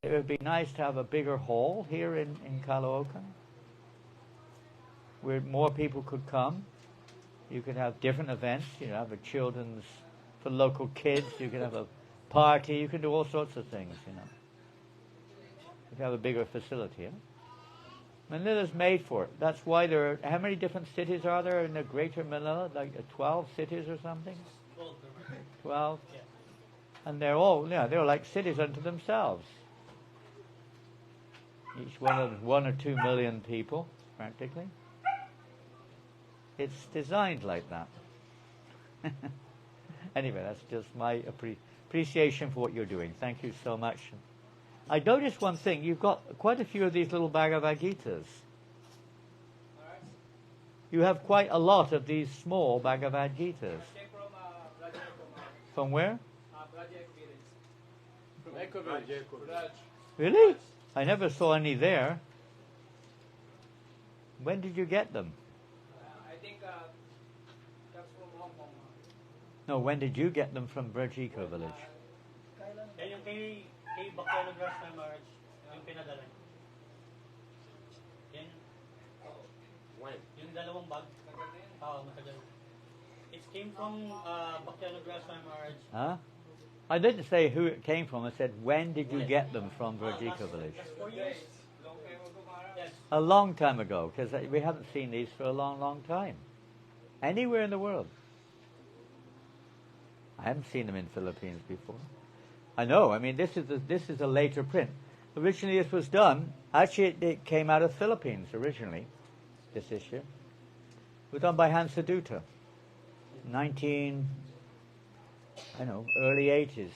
it would be nice to have a bigger hall here in Caloocan, where more people could come. You could have different events. You know, have a children's, for local kids. You could have a party. You could do all sorts of things, you know. You could have a bigger facility. Yeah? Manila's made for it. That's why there are, how many different cities are there in the greater Manila? Like 12 cities or something? 12? Yeah. And they're all, they're like cities unto themselves. Each one of 1 or 2 million people, practically. It's designed like that. Anyway, that's just my appreciation for what you're doing. Thank you so much. I noticed one thing. You've got quite a few of these little Bhagavad Gitas. You have quite a lot of these small Bhagavad Gitas. From where? From Echo Village. Really? I never saw any there. When did you get them? I think that's from Hong Kong. No, when did you get them from Echo Village? Yung kay Bacano Grass na March, yung pinadala. Yan. When? Yung dalawang bag. Matagal. It came from Bacano Grass na March. Huh? I didn't say who it came from. I said, when did you get them from Echo Village? 4 years. Yes. A long time ago, because we haven't seen these for a long, long time. Anywhere in the world. I haven't seen them in Philippines before. I know. I mean, this is a later print. Originally, this was done. Actually, it came out of Philippines originally. This issue. It was done by Hansa Duta. Early 80s.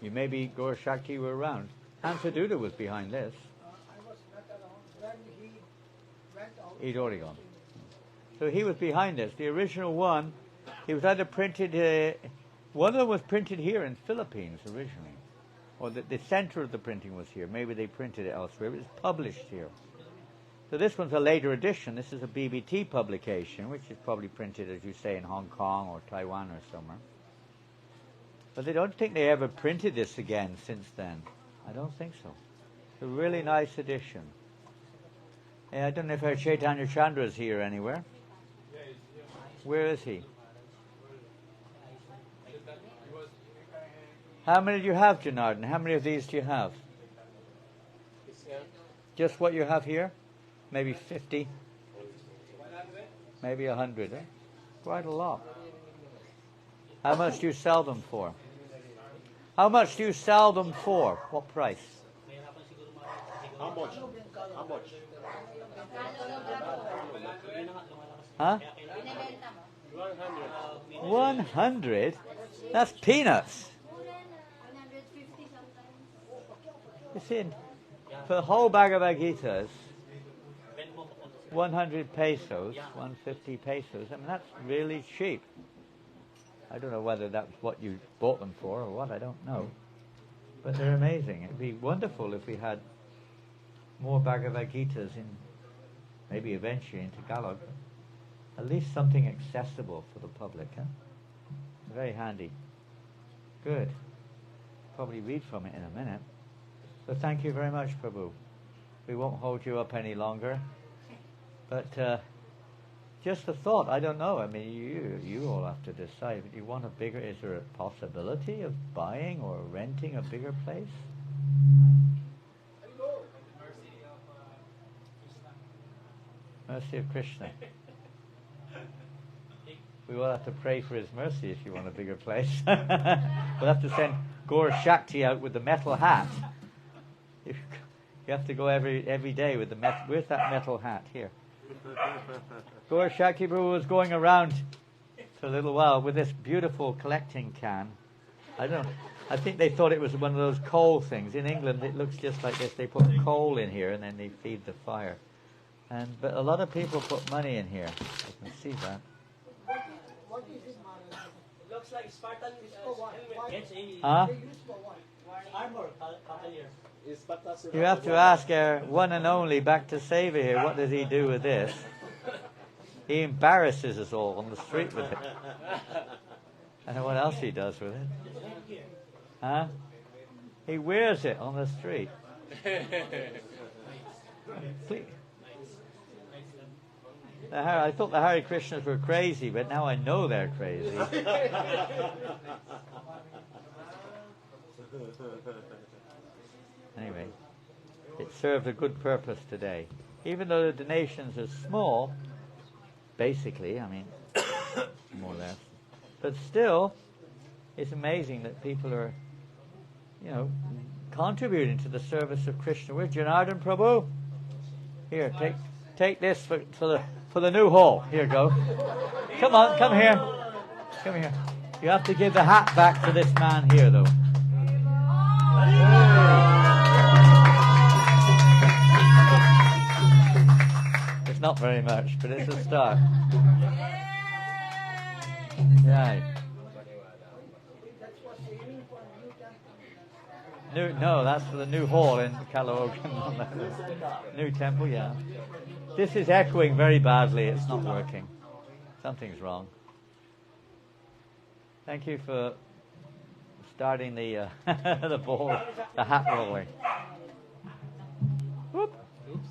You maybe Gaur Shakti were around. Hansa Duta was behind this. I was not around when he went out. He'd already gone. So he was behind this. The original one, it was either printed. One of them was printed here in Philippines originally, or the center of the printing was here. Maybe they printed it elsewhere. It was published here. So this one's a later edition. This is a BBT publication, which is probably printed, as you say, in Hong Kong or Taiwan or somewhere. But they don't think they ever printed this again since then. I don't think so. It's a really nice edition. I don't know if Chaitanya Chandra is here anywhere. Where is he? How many do you have, Janardhan? How many of these do you have? Just what you have here? Maybe 50? Maybe 100, eh? Quite a lot. How much do you sell them for? How much do you sell them for? What price? How much? How much? Huh? 100. 100? That's peanuts. You see, for the whole Bhagavad Gita's, 100 pesos, 150 pesos, I mean, that's really cheap. I don't know whether that's what you bought them for or what, I don't know. But they're amazing. It'd be wonderful if we had more Bhagavad Gitas in, maybe eventually in Tagalog. At least something accessible for the public, huh? Very handy. Good. Probably read from it in a minute. So thank you very much, Prabhu. We won't hold you up any longer. But just a thought, I don't know. I mean, you all have to decide. Do you want a bigger, is there a possibility of buying or renting a bigger place? Mercy of Krishna. We will have to pray for his mercy if you want a bigger place. We'll have to send Gaur Shakti out with the metal hat. You have to go every day with the metal. Where's that metal hat? Here. Gaur Shakti Prabhu was going around for a little while with this beautiful collecting can. I think they thought it was one of those coal things. In England, it looks just like this. They put coal in here and then they feed the fire. But a lot of people put money in here. I can see that. What is it, Maharaj? It looks like Spartan Why? It's a Huh? They use for what? armor, cavalier. You have to ask our one and only Bhakta Seva here, what does he do with this? He embarrasses us all on the street with it. I don't know what else he does with it. Huh? He wears it on the street. Please. I thought the Hare Krishnas were crazy, but now I know they're crazy. Anyway, it served a good purpose today. Even though the donations are small, basically, I mean, more or less, but still, it's amazing that people are, contributing to the service of Krishna. Where's Janardhan Prabhu? Here, take this for the new hall. Here you go. Come on, come here. Come here. You have to give the hat back to this man here, though. It's not very much, but it's a start. Right. No, that's for the new hall in Caloocan. New temple, yeah. This is echoing very badly. It's not working. Something's wrong. Thank you for starting the the ball, the hat rolling. Whoop. Oops.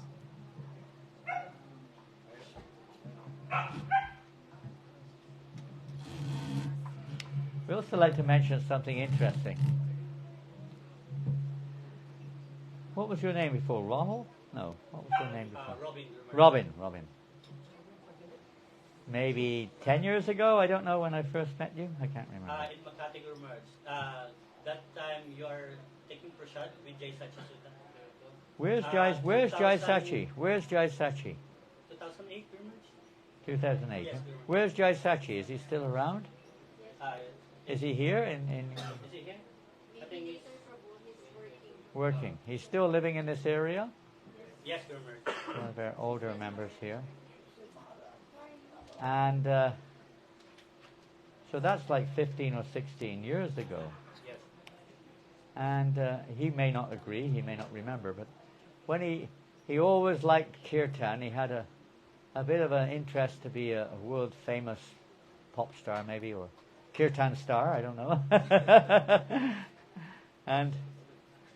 We also like to mention something interesting. What was your name before? Ronald? No. What was your name before? Robin. Maybe 10 years ago? I don't know when I first met you. I can't remember. In Makati Merge. That time you are taking prasad with Jai Sachi Sutta. Where's Jai Sachi? Where's Jai Sachi? 2008 Merge? 2008. Yes, Where's Jai Sachi? Is he still around? Is he here? Is he here? I think he's working. He's still living in this area? Yes, Merge. One of our older members here. And so that's like 15 or 16 years ago. Yes. And he may not agree, he may not remember, but when he always liked kirtan. He had a bit of an interest to be a world famous pop star maybe, or kirtan star, I don't know.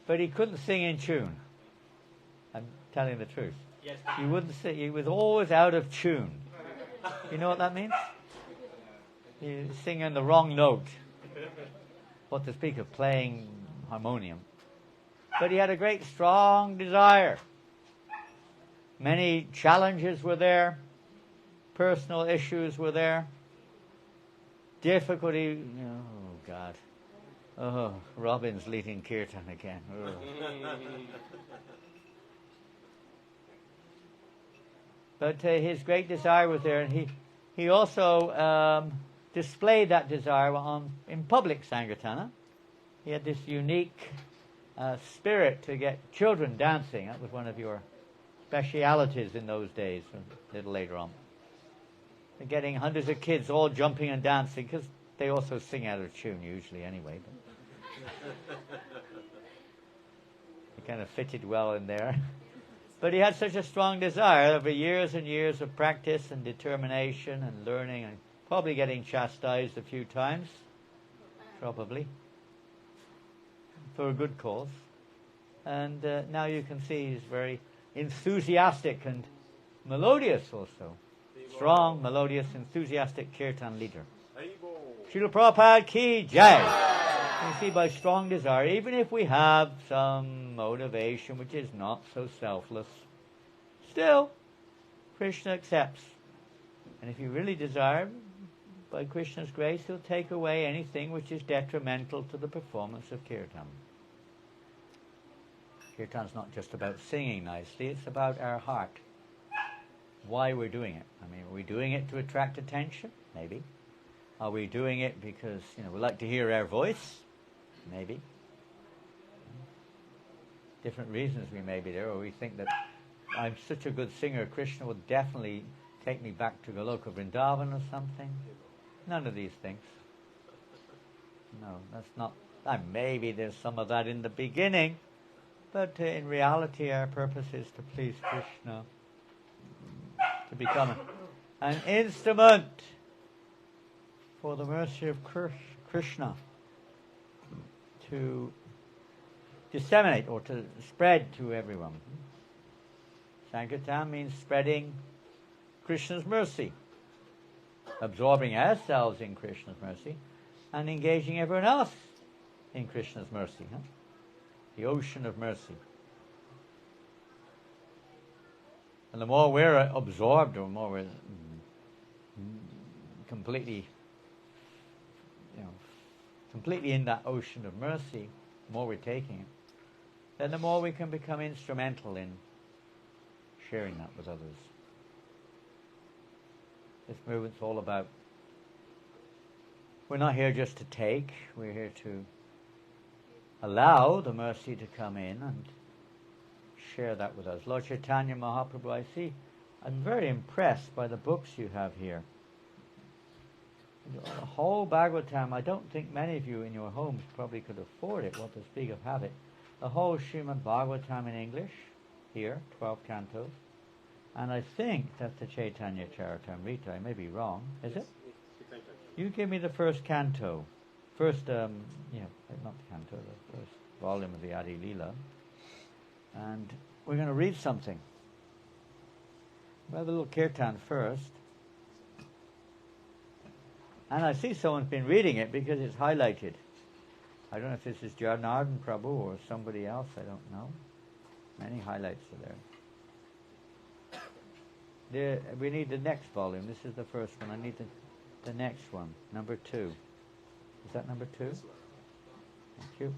But he couldn't sing in tune. I'm telling the truth. Yes. He wouldn't sing, he was always out of tune. You know what that means? You sing on the wrong note. What to speak of playing harmonium. But he had a great strong desire. Many challenges were there. Personal issues were there. Difficulty, oh God. Oh, Robin's leading kirtan again. But his great desire was there, and he also displayed that desire in public Sankirtana. He had this unique spirit to get children dancing. That was one of your specialities in those days, a little later on. And getting hundreds of kids all jumping and dancing, because they also sing out of tune usually anyway. But it kind of fitted well in there. But he had such a strong desire over years and years of practice and determination and learning, and probably getting chastised a few times, probably, for a good cause. And now you can see he's very enthusiastic and melodious also. Strong, melodious, enthusiastic kirtan leader. Srila Prabhupada ki jai. You see, by strong desire, even if we have some motivation which is not so selfless, still, Krishna accepts. And if you really desire, by Krishna's grace, he'll take away anything which is detrimental to the performance of kirtan. Kirtan's not just about singing nicely, it's about our heart. Why we're doing it. I mean, are we doing it to attract attention? Maybe. Are we doing it because, we like to hear our voice? Maybe. Different reasons we may be there, or we think that I'm such a good singer, Krishna will definitely take me back to Goloka Vrindavan or something. None of these things. No, that's not. Maybe there's some of that in the beginning, but in reality our purpose is to please Krishna, to become an instrument for the mercy of Krishna, to disseminate or to spread to everyone. Sankirtan means spreading Krishna's mercy, absorbing ourselves in Krishna's mercy, and engaging everyone else in Krishna's mercy. The ocean of mercy. And the more we're absorbed, or the more we're completely in that ocean of mercy, the more we're taking it, then the more we can become instrumental in sharing that with others. This movement's all about, we're not here just to take, we're here to allow the mercy to come in and share that with us. Lord Chaitanya Mahaprabhu, I see, I'm very impressed by the books you have here. The whole Bhagavatam, I don't think many of you in your homes probably could afford it, what to speak of have it. The whole Srimad Bhagavatam in English, here, 12 cantos. And I think that's the Chaitanya Charitamrita. I may be wrong. Is it? You give me the first canto. Not the canto, the first volume of the Adi Leela. And we're going to read something. We'll have a little kirtan first. And I see someone's been reading it because it's highlighted. I don't know if this is Janardhan Prabhu or somebody else, I don't know. Many highlights are there. We need the next volume. This is the first one. I need the next one, number 2. Is that number 2? Thank you.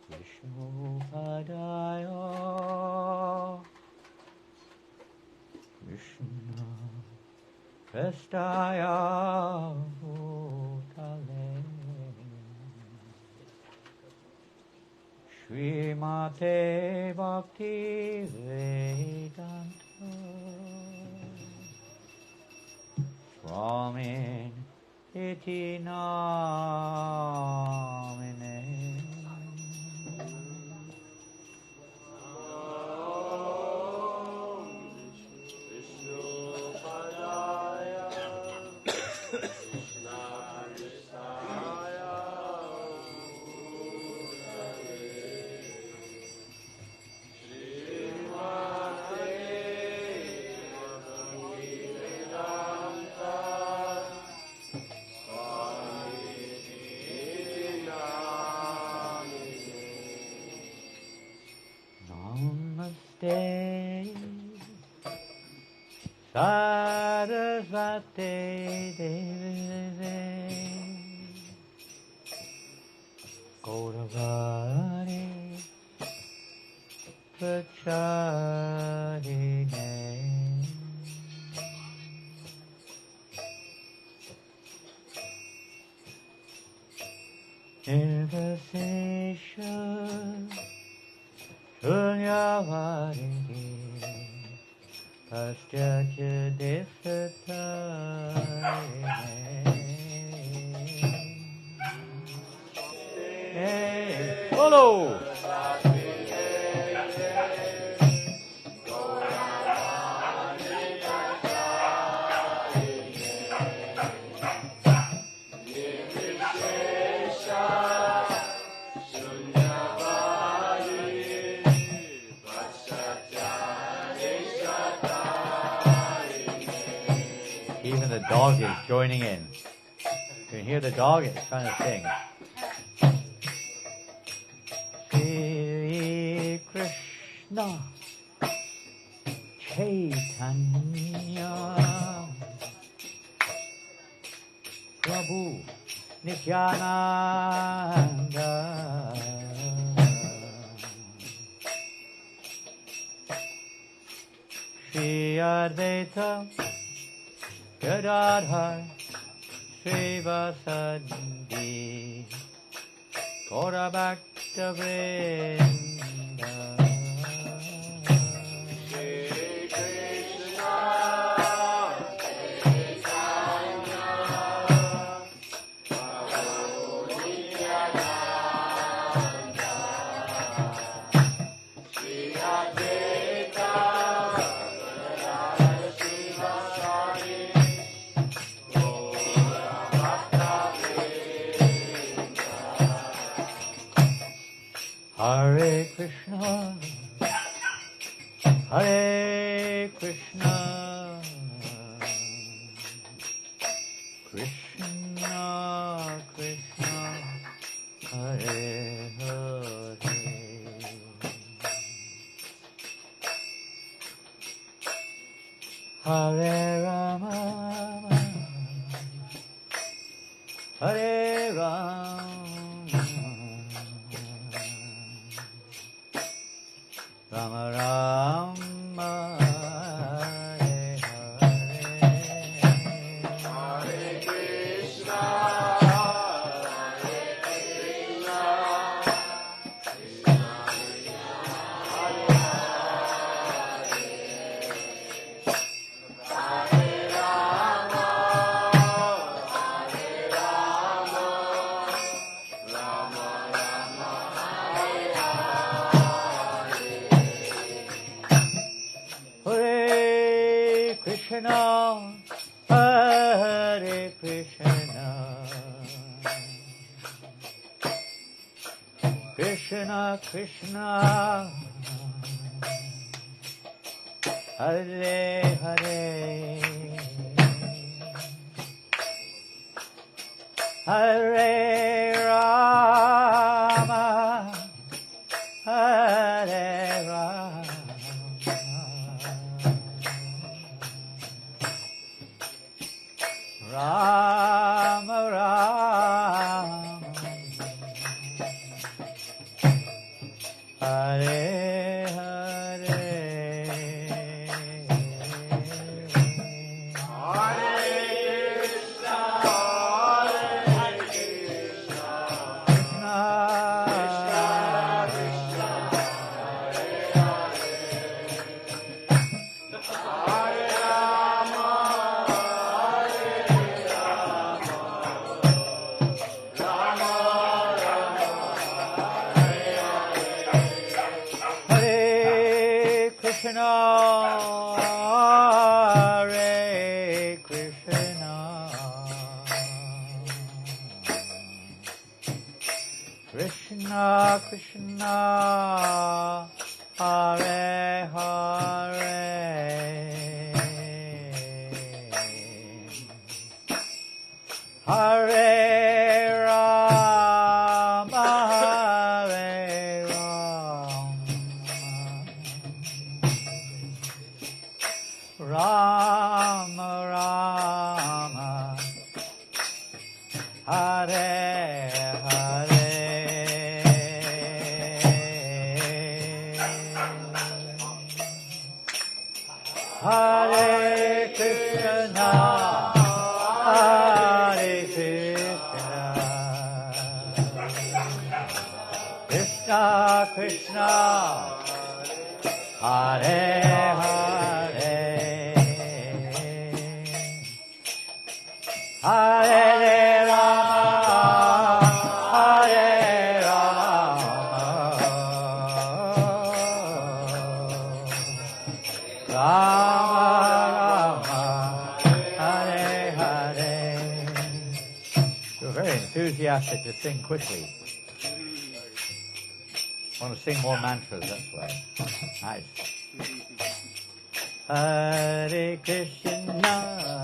Vishnu Padaya Krishna Prestaya Bhutale Srimate Bhakti Vedanta Swamin Iti Namine. Sarasvate Devi Gauravani Pracharine Nirvasesha Shunyavadini Paschatya Desatayane. Hey, follow! Even the dog is joining in. You can hear the dog, it's trying to sing. Shri Krishna Chaitanya Prabhu Nityananda Shri Advaita Gadadhar Srivasadi Gaura Bhakta Vrinda. Shri Krishna Chaitanya Prabhu Nityananda Shri Hare Krishna, Hare Krishna, Krishna Krishna, Hare Hare, Hare Rama, Hare Rama, Rama Rama, Hare Hare, Hare Krishna, Hare Krishna, Krishna Krishna, Hare Hare, Hare Rama, Hare Rama, Rama Rama, Hare Hare Krishna, Hare Krishna, Krishna Krishna, Hare Hare, Hare Rama, Hare Rama, Rama Rama, Hare Hare, Krishna, Hare Krishna, Krishna Krishna, Hare Hare, Hare Rama, Hare Rama, Rama, Hare Hare, Hare Krishna, Hare Krishna, Krishna Krishna, Hare Hare, Hare Rama, Hare Rama, Rama Rama, Hare Hare. You're very enthusiastic to sing quickly. Want to sing more mantras, that's why. Nice. Hare Krishna,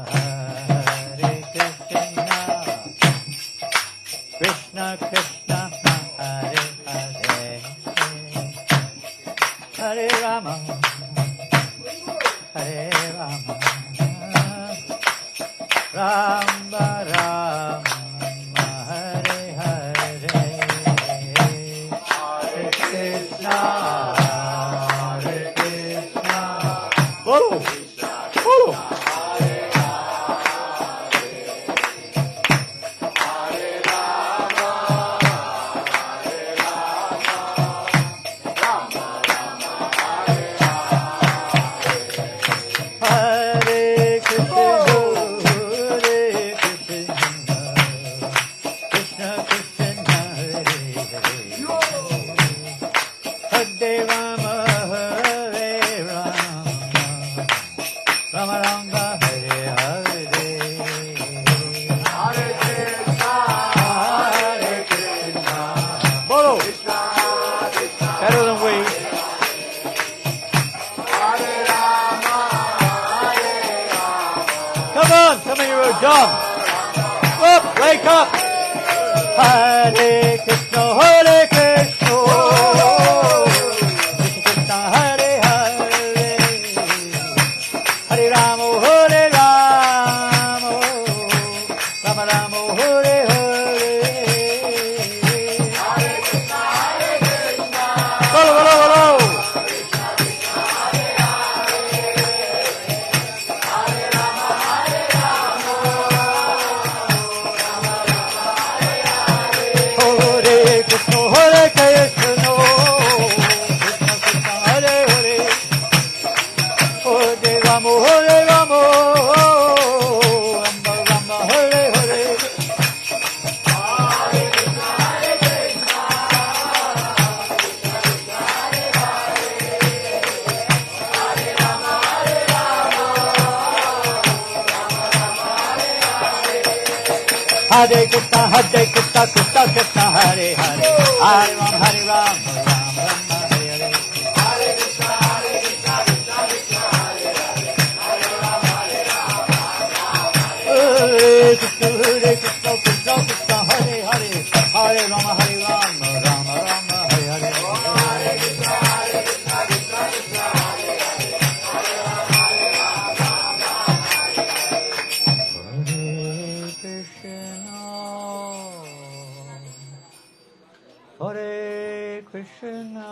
Hare Krishna, Krishna Krishna, Hare Hare, Hare Rama, Hare Rama, Rama Rama, Hare Hare, Hare Krishna, Hare Krishna. Whoa! Whoa! Hare Krishna, Krishna Krishna, Hare Hare, Hare Rama, Hare You're done. Up, wake up. Hare Krishna, Hare Krishna. Krishna Krishna, Hare Hare. Hare Rama, Hare Rama. Rama Rama, Hare Hare. Bolo, bolo, bolo. Hare Krishna, Hare Krishna, Krishna Krishna, Hare Hare, Hare Rama, Hare Rama, Rama Rama, Hare Hare. Hare Krishna, Krishna Krishna, Hare Hare, Hare Ram, Hare Ram, Ram Ram, Hare Hare. Hare Krishna, Krishna Krishna, Hare Hare, Hare Ram, Hare Ram, Hare Krishna, Krishna Krishna, Hare Hare, Hare Ram, Hare Ram, Ram Ram, Hare Hare. Hare Krishna, Krishna Krishna, Hare Hare, Hare Ram, Hare Ram, Ram Ram, Hare Hare. Hare Krishna,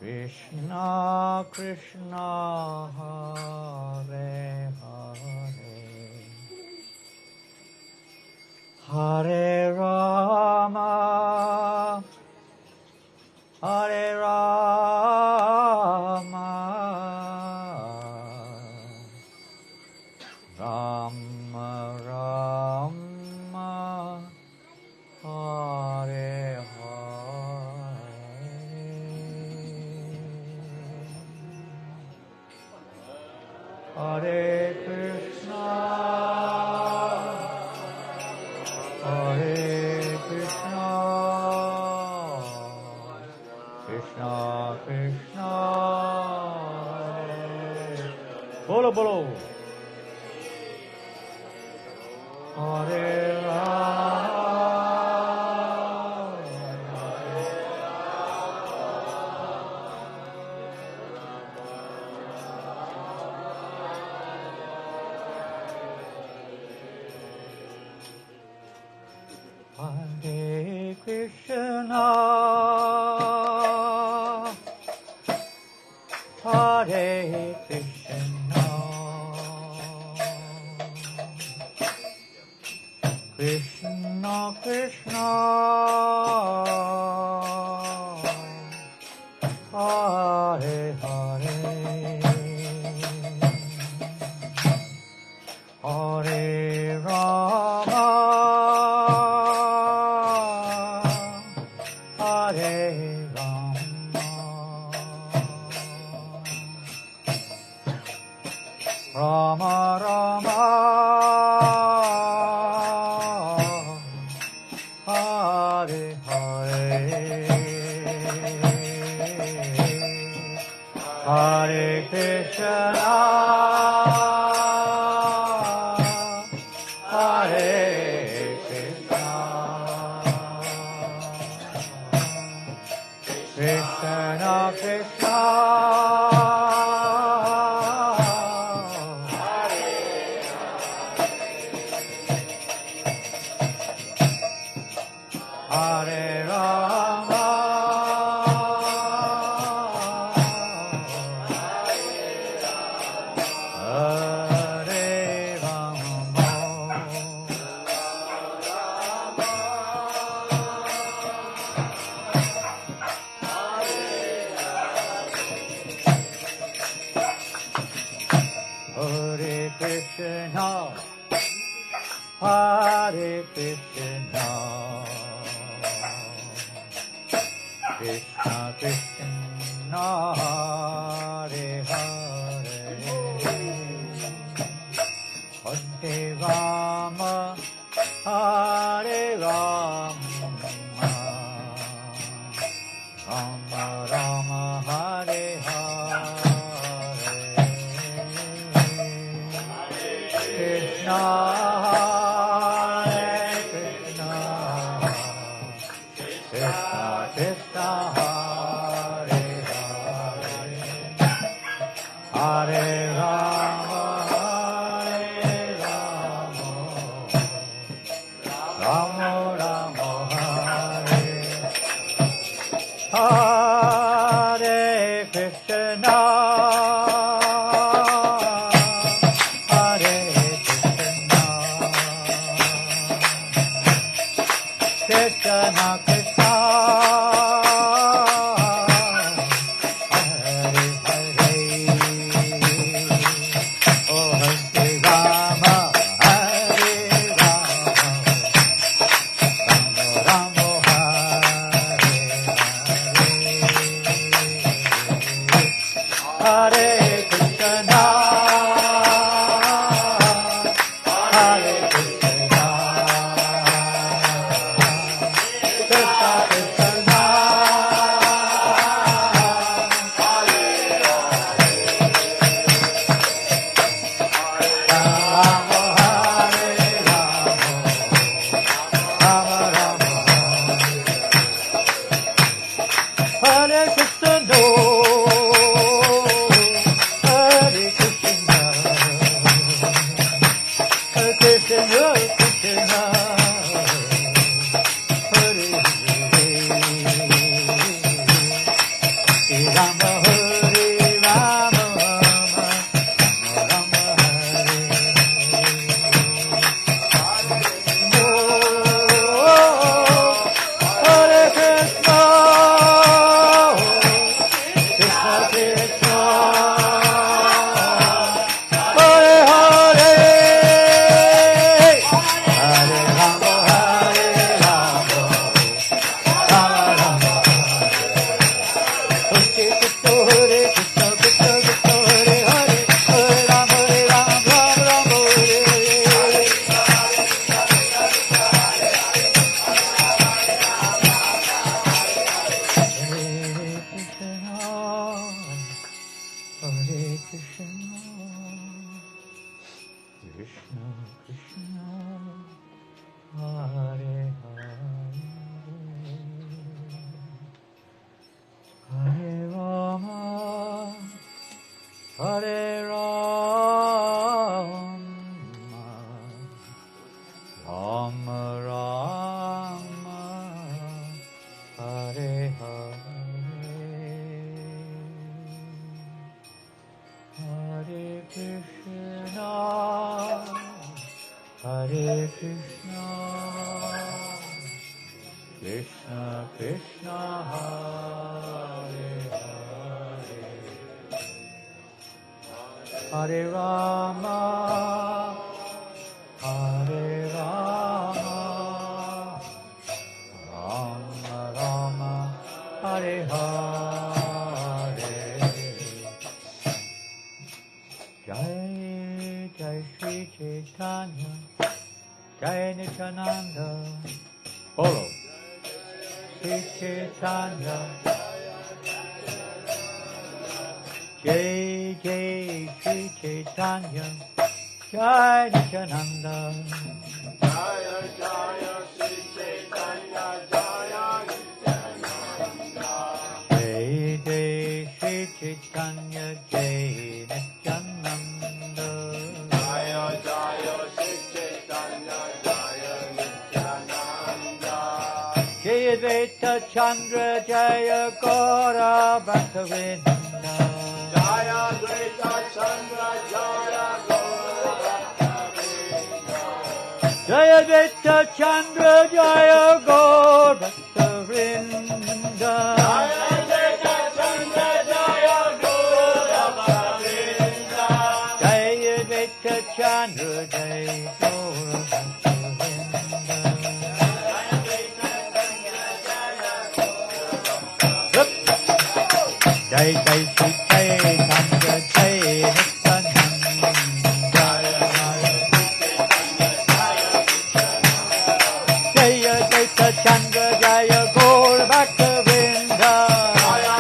Krishna Krishna, Hare Hare, Hare Rama, Hare Rama, Rama Rama, Hare Hare. Hare Krishna, Hare Krishna, Krishna Krishna, Hare. Bolo bolo. Hare Rama, Hare Krishna, Hare Krishna, Krishna Krishna, Hare Hare, Hare Rama, Hare Rama, Rama Rama, Hare Hare, Hare Krishna, Hare Krishna, Krishna Krishna, Hare Rama, Hare Rama, Hare Krishna, Hare Krishna, Krishna Krishna, Hare Hare, Hare Rama, Hare Rama, Rama Rama, Hare Hare. Krishna, Hare Hare, Hare Rama, Hare Rama, Rama Rama, Hare Krishna, Hare Krishna, Krishna Krishna, Hare Hare, Oh Hare Rama, Hare Rama, Rama Hare Krishna, Hare Krishna, Krishna Krishna, Rama Hare Rama, Rama Rama Hare Krishna, Hare Krishna, Hare Krishna, Krishna, Hare Hare, Rama Hare Rama, Rama Hare Hare Krishna, Krishna Krishna, Hare Hare, Hare Rama, Hare Rama, Rama Rama, Hare Krishna, Hare Krishna, Krishna Krishna, Hare Hare, Hare Rama, Rama Rama, Hare Hare. Hare Krishna, Krishna Krishna, Hare Hare, Hare Rama, Hare Rama, Rama Rama, Hare Hare. Hare Krishna, Hare Krishna, Krishna Krishna, Hare Hare, Hare Rama, Hare Rama, Rama Rama, Hare Hare. Jai Jai Shri Chaitanya, Jai Nityananda, Bolo, Shri Chaitanya, Jai Jai Shri Chaitanya, Jai Nityananda, Jaya Jaya Shri Chaitanya Jaya Nityananda. Jai Jai Shri Chaitanya, Jai Nityananda, Jaya Jaya Shri Chaitanya Jaya Nityananda. Jai Advaita Chandra, Jaya Gaura Bhaktavinda, Jaya Advaita Chandra Jaya Gaura Bhaktavinda. Jaya Advaita Chandra, Jaya Gaura Bhaktavinda, Jaya Advaita Chandra Jaya Gaura Bhaktavinda. Jaya Advaita Chandra, Jaya Gaura Bhaktavinda. Jai Jai Shri Chaitanya, Jai Nityananda, Jaya Advaita Chandra, Jaya Gaura Bhaktavinda, Jaya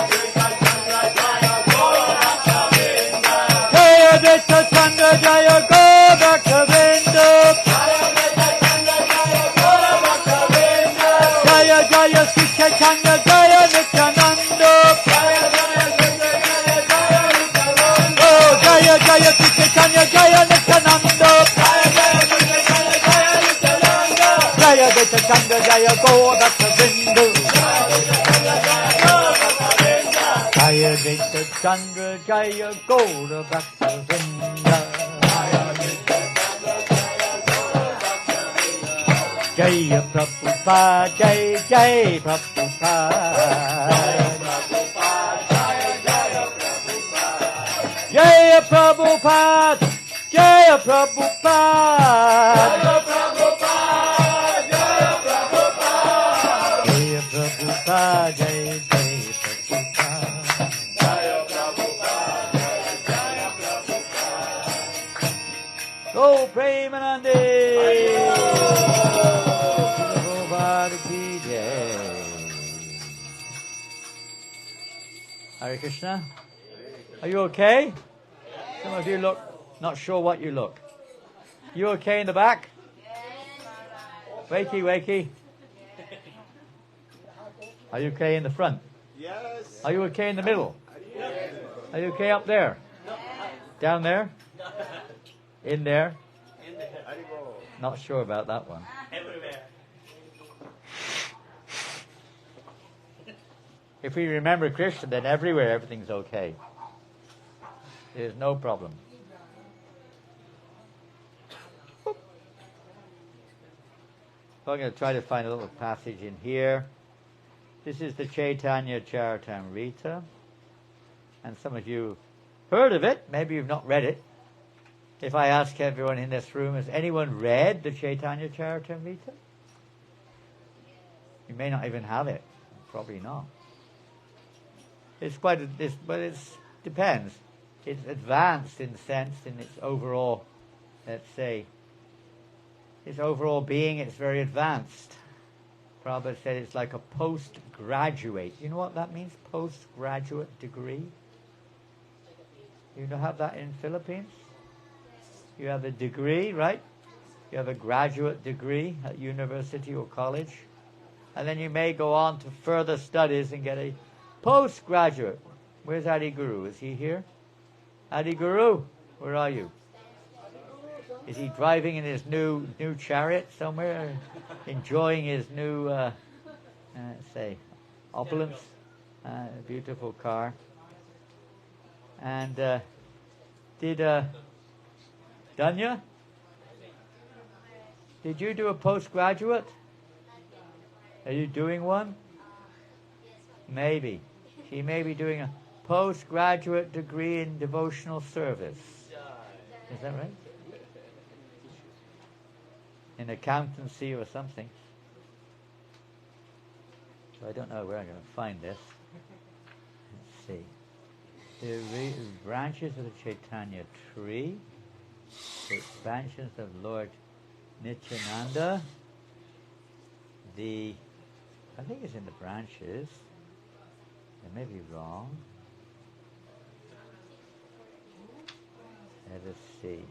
Advaita Chandra, Jaya Gaura Bhaktavinda, Jaya Jaya Shri Chaitanya, Chandra Jaya Gaur Bhakta Bindu. Jaya Nitya Chandra Jaya Gaur Bhakta Bindu. Jaya Prabhupada, Jai Jai Prabhupada. Jaya Prabhupada, Jaya Prabhupada. Jaya Prabhupada, Jai Jai Prabhupada. Go Premanande. Hare Krishna. Are you okay? Some of you look not sure what you look. You okay in the back? Wakey, wakey. Are you okay in the front? Yes. Are you okay in the middle? Are you okay up there? Down there? In there? Not sure about that one. Everywhere. If we remember Krishna, then everywhere everything's okay. There's no problem. So I'm going to try to find a little passage in here. This is the Chaitanya Charitamrita. And some of you heard of it. Maybe you've not read it. If I ask everyone in this room, has anyone read the Chaitanya Charitamrita? You may not even have it. Probably not. It's quite but it depends. It's advanced in sense, in its overall, let's say, its overall being, it's very advanced. Prabhupada said it's like a postgraduate. You know what that means, postgraduate degree? You don't have that in Philippines? You have a degree, right? You have a graduate degree at university or college. And then you may go on to further studies and get a postgraduate. Where's Adi Guru? Is he here? Adi Guru, where are you? Is he driving in his new chariot somewhere? Enjoying his new, say, opulence? Beautiful car. And did Danya? Did you do a postgraduate? Are you doing one? Maybe. She may be doing a postgraduate degree in devotional service. Is that right? In accountancy or something. So I don't know where I'm going to find this. Let's see. The branches of the Chaitanya tree, the expansions of Lord Nityananda, I think it's in the branches. I may be wrong. Let us see.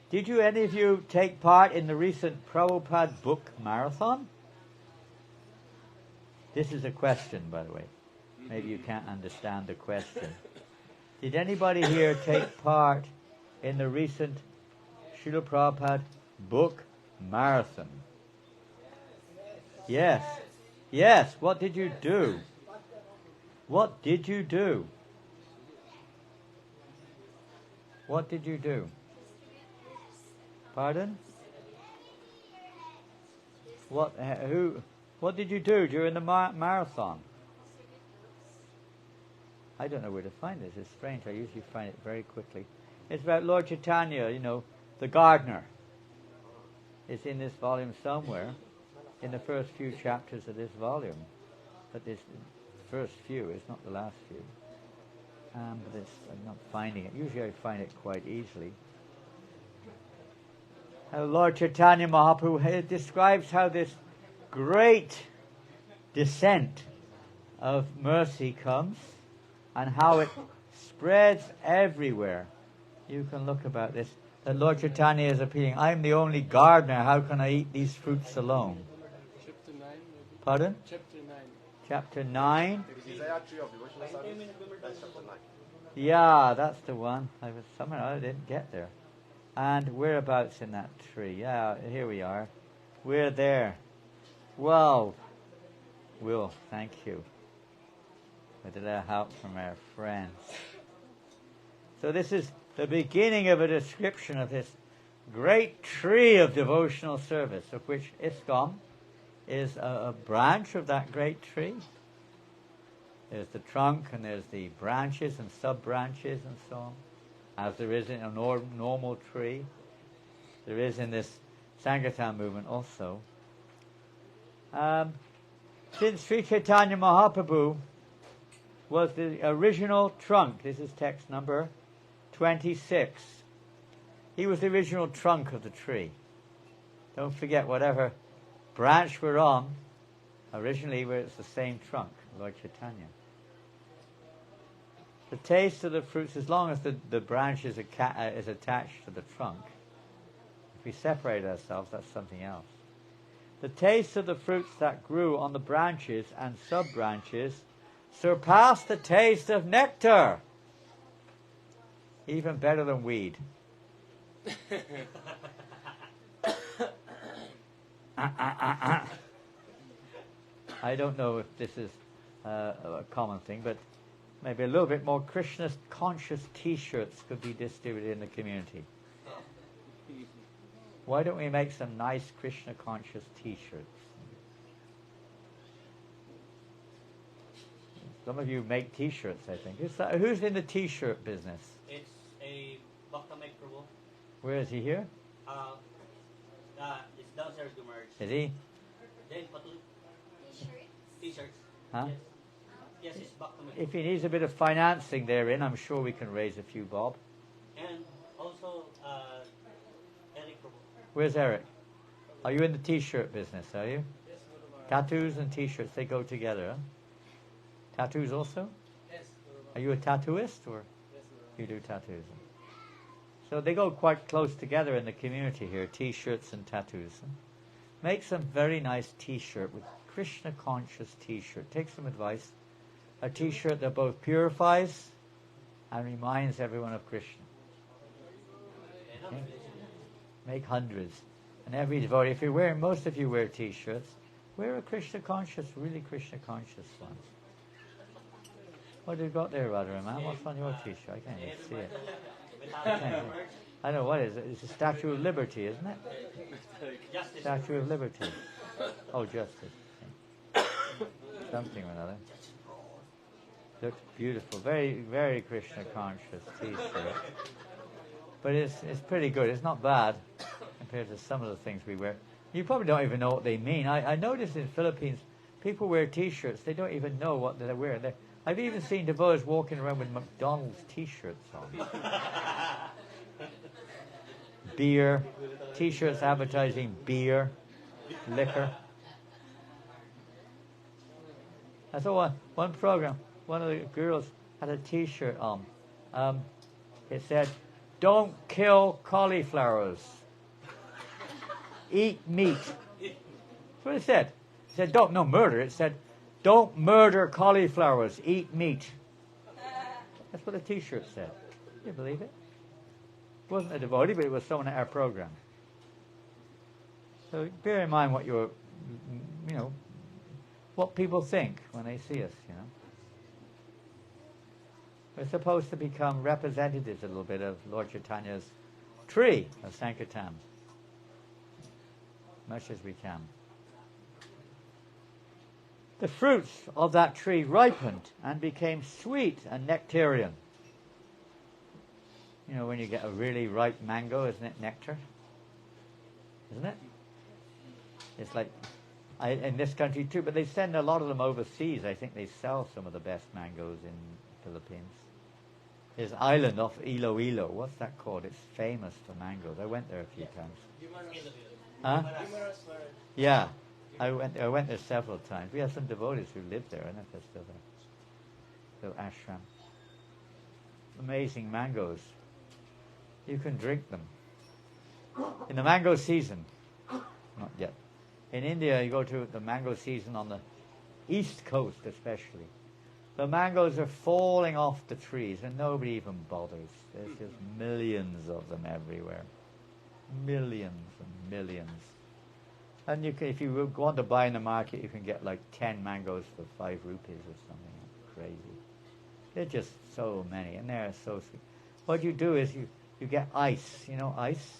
Did any of you take part in the recent Prabhupada book marathon? This is a question, by the way. Maybe you can't understand the question. Did anybody here take part in the recent Srila Prabhupada book marathon? Yes. Yes. What did you do? What did you do? What did you do? Pardon? What did you do during the marathon? I don't know where to find this. It's strange. I usually find it very quickly. It's about Lord Chaitanya, the gardener. It's in this volume somewhere, in the first few chapters of this volume. But this first few is not the last few. But I'm not finding it. Usually I find it quite easily. Lord Chaitanya Mahaprabhu describes how this great descent of mercy comes and how it spreads everywhere. You can look about this. That Lord Chaitanya is appealing, I'm the only gardener, how can I eat these fruits alone? Chapter 9, maybe. Pardon? Chapter 9. Chapter 9? Desire tree of devotional service. That's chapter 9. Yeah, that's the one. Somehow I didn't get there. And whereabouts in that tree? Yeah, here we are. We're there. Wow. Will, thank you. With a little help from our friends. So this is the beginning of a description of this great tree of devotional service, of which ISKCON is a branch of that great tree. There's the trunk and there's the branches and sub-branches and so on, as there is in a normal tree. There is in this Sankirtan movement also. Since Sri Chaitanya Mahaprabhu was the original trunk, this is text number 26. He was the original trunk of the tree. Don't forget, whatever branch we're on, originally it's the same trunk, Lord Chaitanya. The taste of the fruits, as long as the branch is attached to the trunk, if we separate ourselves, that's something else. The taste of the fruits that grew on the branches and sub-branches surpassed the taste of nectar. Even better than weed. I don't know if this is a common thing, but maybe a little bit more Krishna conscious T-shirts could be distributed in the community. Why don't we make some nice Krishna conscious T-shirts? Some of you make T-shirts, I think. Who's in the T-shirt business? It's a Bhakta Prabhu. Where is he here? It's downstairs to merge. Is he? Then Patli. T-shirts. Huh? Yes, it's Bhakta If he needs a bit of financing therein, I'm sure we can raise a few bob. And also Eric Prabhu. Where's Eric? Are you in the T-shirt business, are you? Yes, Guru Maharaj. Tattoos and T-shirts, they go together, huh? Tattoos also? Yes, Guru Maharaj. Are you a tattooist, or Yes, Guru Maharaj. you do tattoos? So they go quite close together in the community here, T-shirts and tattoos. Make some very nice T-shirt with Krishna conscious T-shirt. Take some advice. A T-shirt that both purifies and reminds everyone of Krishna. Okay? Make hundreds. And every devotee, if you're wearing, most of you wear T-shirts, wear a Krishna conscious, really Krishna conscious one. What have you got there, Radharaman? What's on your T-shirt? I can't even see it. I know, what is it? It's a Statue of Liberty, isn't it? Justice. Statue of Liberty. Oh, justice. Something or another. Looks beautiful. Very, very Krishna conscious T-shirt. But it's pretty good. It's not bad compared to some of the things we wear. You probably don't even know what they mean. I noticed in Philippines, people wear T-shirts. They don't even know what they're wearing. I've even seen devotees walking around with McDonald's T-shirts on. Beer. T-shirts advertising beer, liquor. I saw one program, one of the girls had a T-shirt on. It said, "Don't kill cauliflowers. Eat meat." That's what it said. It said, "Don't, no murder." It said, "Don't murder cauliflowers. Eat meat." That's what the T-shirt said. Can you believe it? It wasn't a devotee, but it was someone at our program. So bear in mind what what people think when they see us, We're supposed to become representatives a little bit of Lord Chaitanya's tree of Sankirtan, much as we can. The fruits of that tree ripened and became sweet and nectarian. When you get a really ripe mango, isn't it nectar? Isn't it? It's like, in this country too, but they send a lot of them overseas. I think they sell some of the best mangoes in the Philippines. There's an island off Iloilo. What's that called? It's famous for mangoes. I went there a few times. Huh? Yeah. I went there several times. We have some devotees who live there, and they're still there. Little ashram. Amazing mangoes. You can drink them. In the mango season, not yet. In India, you go to the mango season on the east coast especially. The mangoes are falling off the trees and nobody even bothers. There's just millions of them everywhere. Millions and millions. And you can, if you go on to buy in the market, you can get like 10 mangoes for 5 rupees or something. Crazy. They're just so many, and they're so sweet. What you do is you get ice, you know, ice,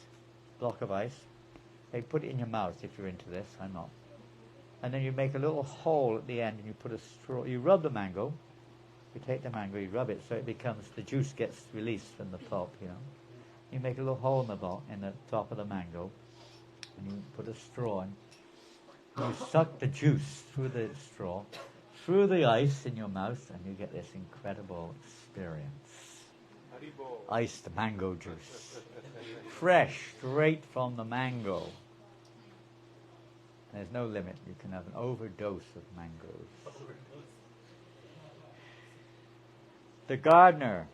block of ice. They put it in your mouth if you're into this. I'm not. And then you make a little hole at the end, and you put a straw. You rub the mango. You take the mango, you rub it, so it becomes, the juice gets released from the pulp, you know. You make a little hole in the top of the mango, and you put a straw in. You suck the juice through the straw, through the ice in your mouth, and you get this incredible experience. Iced mango juice. Fresh, straight from the mango. There's no limit. You can have an overdose of mangoes. The gardener,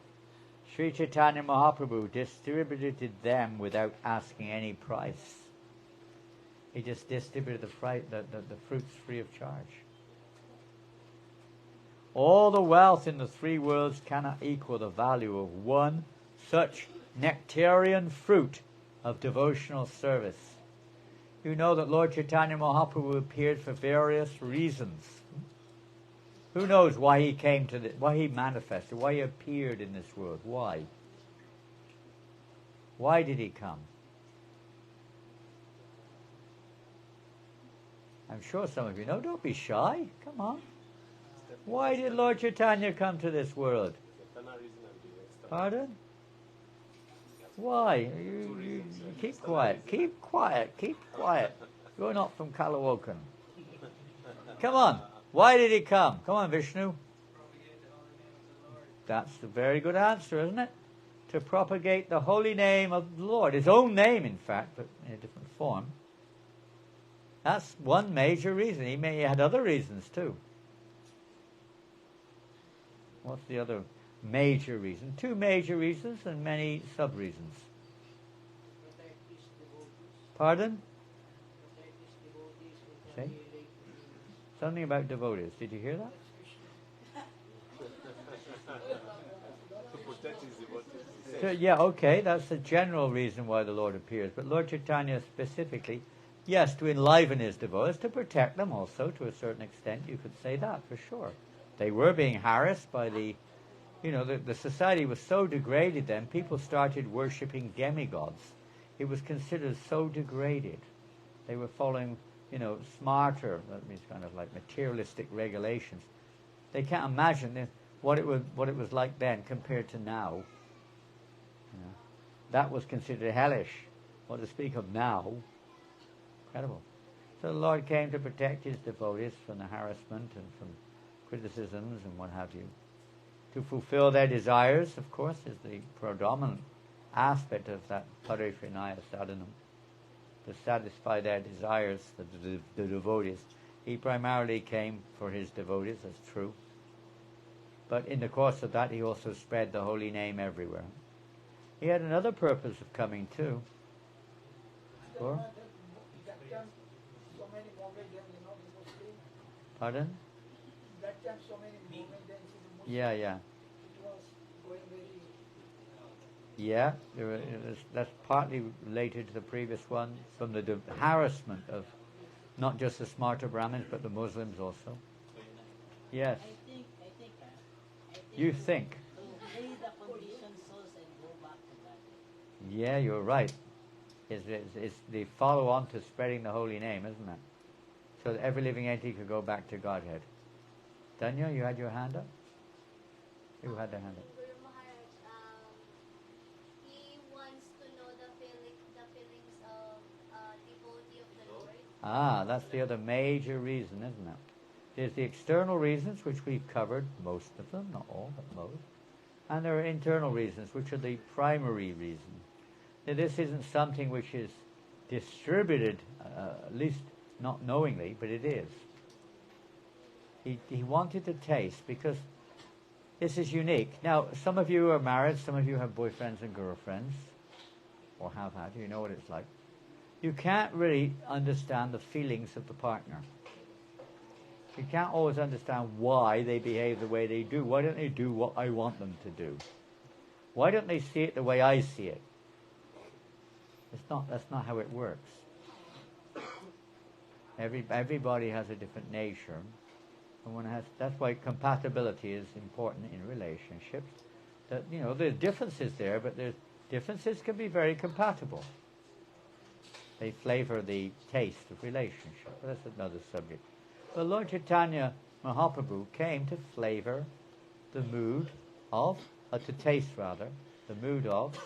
Sri Chaitanya Mahaprabhu, distributed them without asking any price. He just distributed the fruits free of charge. All the wealth in the 3 worlds cannot equal the value of one such nectarian fruit of devotional service. You know that Lord Chaitanya Mahaprabhu appeared for various reasons. Who knows why he came to this, why he manifested, why he appeared in this world? Why? Why did he come? I'm sure some of you know. Don't be shy. Come on. Why did Lord Chaitanya come to this world? Pardon? Why? You keep quiet. Keep quiet. Keep quiet. You're not from Caloocan. Come on. Why did he come? Come on, Vishnu. That's a very good answer, isn't it? To propagate the holy name of the Lord. His own name, in fact, but in a different form. That's one major reason. He had other reasons too. What's the other major reason? 2 major reasons and many sub-reasons. Pardon? Say? Something about devotees. Did you hear that? So, yeah, okay, that's the general reason why the Lord appears. But Lord Chaitanya specifically, yes, to enliven his devotees, to protect them also, to a certain extent, you could say that for sure. They were being harassed by the society was so degraded then, people started worshipping demigods. It was considered so degraded. They were following, smarter, that means kind of like materialistic regulations. They can't imagine what it was like then compared to now. That was considered hellish. What to speak of now? Incredible. So the Lord came to protect his devotees from the harassment and from criticisms and what have you. To fulfill their desires, of course, is the predominant aspect of that Pariprinaya sadhanam. To satisfy their desires, the devotees. He primarily came for his devotees, that's true. But in the course of that, he also spread the holy name everywhere. He had another purpose of coming too. Or? Pardon? That time so many Mohammedans, Yeah. it was going very... Yeah, that's partly related to the previous one, from the harassment of not just the smarter Brahmins, but the Muslims also. Yes. I think You think? to lay the conditioned souls and go back to God. Yeah, you're right. It's the follow-on to spreading the holy name, isn't it? So that every living entity could go back to Godhead. Danya, you had your hand up? Who had their hand up? Guru Maharaj, he wants to know the feelings of devotee of the Lord. Ah, that's the other major reason, isn't it? There's the external reasons, which we've covered, most of them, not all, but most. And there are internal reasons, which are the primary reason. Now, this isn't something which is distributed, at least not knowingly, but it is. He wanted to taste, because this is unique. Now, some of you are married, some of you have boyfriends and girlfriends, or have had, you know what it's like. You can't really understand the feelings of the partner. You can't always understand why they behave the way they do. Why don't they do what I want them to do? Why don't they see it the way I see it? That's not how it works. Everybody has a different nature, and that's why compatibility is important in relationships. That there's differences there, but differences can be very compatible. They flavor the taste of relationship. But that's another subject. But Lord Chaitanya Mahaprabhu came to flavor the mood of, to taste rather, the mood of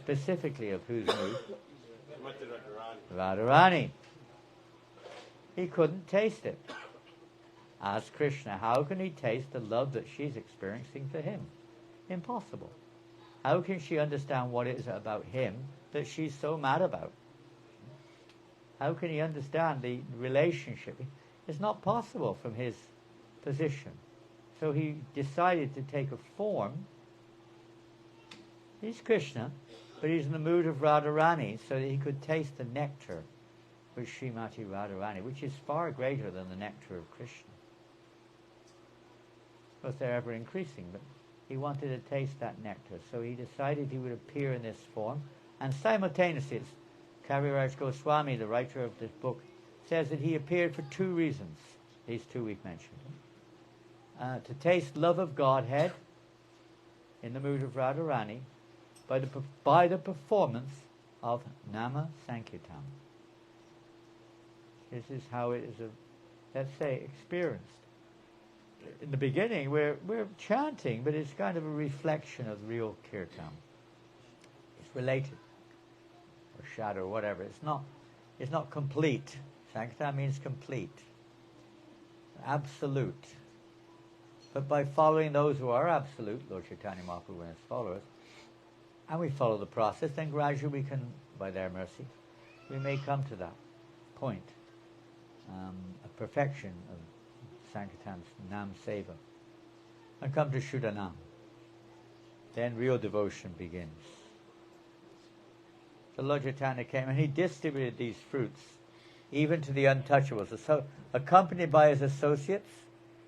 specifically of whose mood? Radharani. He couldn't taste it. Ask Krishna, how can he taste the love that she's experiencing for him? Impossible. How can she understand what it is about him that she's so mad about? How can he understand the relationship? It's not possible from his position. So he decided to take a form. He's Krishna, but he's in the mood of Radharani so that he could taste the nectar with Srimati Radharani, which is far greater than the nectar of Krishna. Because they're ever increasing, but he wanted to taste that nectar, so he decided he would appear in this form, and simultaneously, Kaviraj Goswami, the writer of this book, says that he appeared for two reasons. These two we've mentioned. To taste love of Godhead in the mood of Radharani by the performance of Nama Sankirtan. This is how it is, let's say, experienced. In the beginning, we're chanting, but it's kind of a reflection of real kirtan. It's related, or shadow, or whatever. It's not complete. Sankirtan means complete, absolute. But by following those who are absolute, Lord Chaitanya Mahaprabhu and his followers, and we follow the process, then gradually we can, by their mercy, we may come to that point, a perfection of Sankirtan's Nam Seva, and come to Shuddhanam. Then real devotion begins. So Lord Chaitanya came and he distributed these fruits even to the untouchables. So, accompanied by his associates,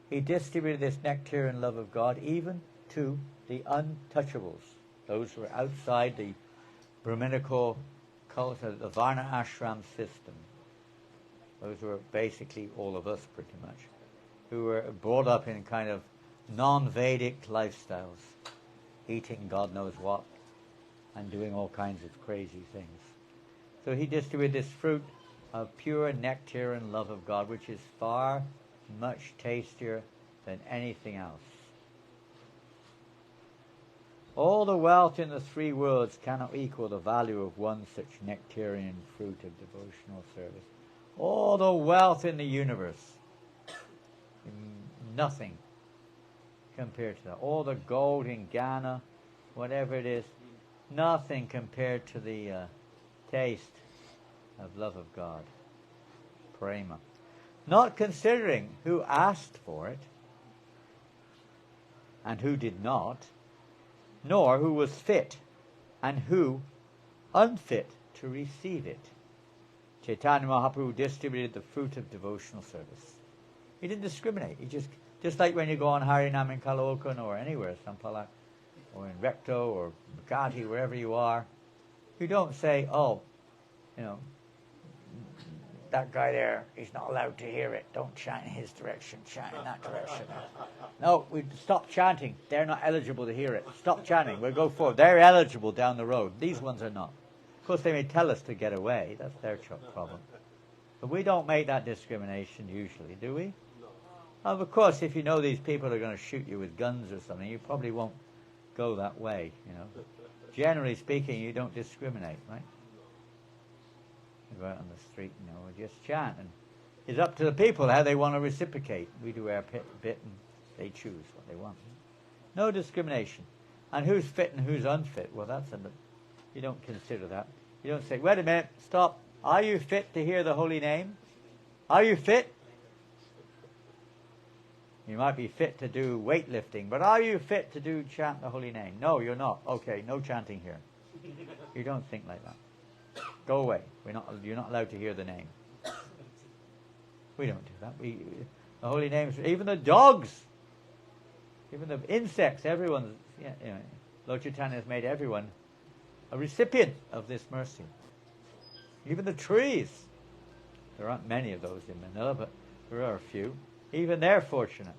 he distributed this nectar and love of God even to the untouchables, those who are outside the Brahminical culture, the Varna Ashram system. Those who are basically all of us pretty much, who were brought up in kind of non-Vedic lifestyles, eating God knows what, and doing all kinds of crazy things. So he distributed this fruit of pure nectar and love of God, which is far much tastier than anything else. All the wealth in the three worlds cannot equal the value of one such nectarian fruit of devotional service. All the wealth in the universe, nothing compared to that. All the gold in Ghana, whatever it is, nothing compared to the taste of love of God. Prema. Not considering who asked for it and who did not, nor who was fit and who unfit to receive it. Chaitanya Mahaprabhu distributed the fruit of devotional service. He didn't discriminate. He just like when you go on Harinam in Caloocan or anywhere, Sampala, or in Recto or Makati, wherever you are, you don't say, oh, that guy there, he's not allowed to hear it. Don't chant in his direction, chant in that direction. No, we stop chanting. They're not eligible to hear it. Stop chanting. We'll go forward. They're eligible down the road. These ones are not. Of course, they may tell us to get away. That's their problem. But we don't make that discrimination usually, do we? No. Of course, if you know these people are going to shoot you with guns or something, you probably won't go that way, Generally speaking, you don't discriminate, right? You go out on the street, we just chant. And it's up to the people how they want to reciprocate. We do our bit and they choose what they want. No discrimination. And who's fit and who's unfit? Well, you don't consider that. You don't say, wait a minute, stop. Are you fit to hear the holy name? Are you fit? You might be fit to do weightlifting, but are you fit to chant the holy name? No, you're not. Okay, no chanting here. You don't think like that. Go away. You're not allowed to hear the name. We don't do that. The holy names, even the dogs, even the insects, everyone's. Lord Chaitanya has made everyone a recipient of this mercy. Even the trees. There aren't many of those in Manila, but there are a few. Even they're fortunate.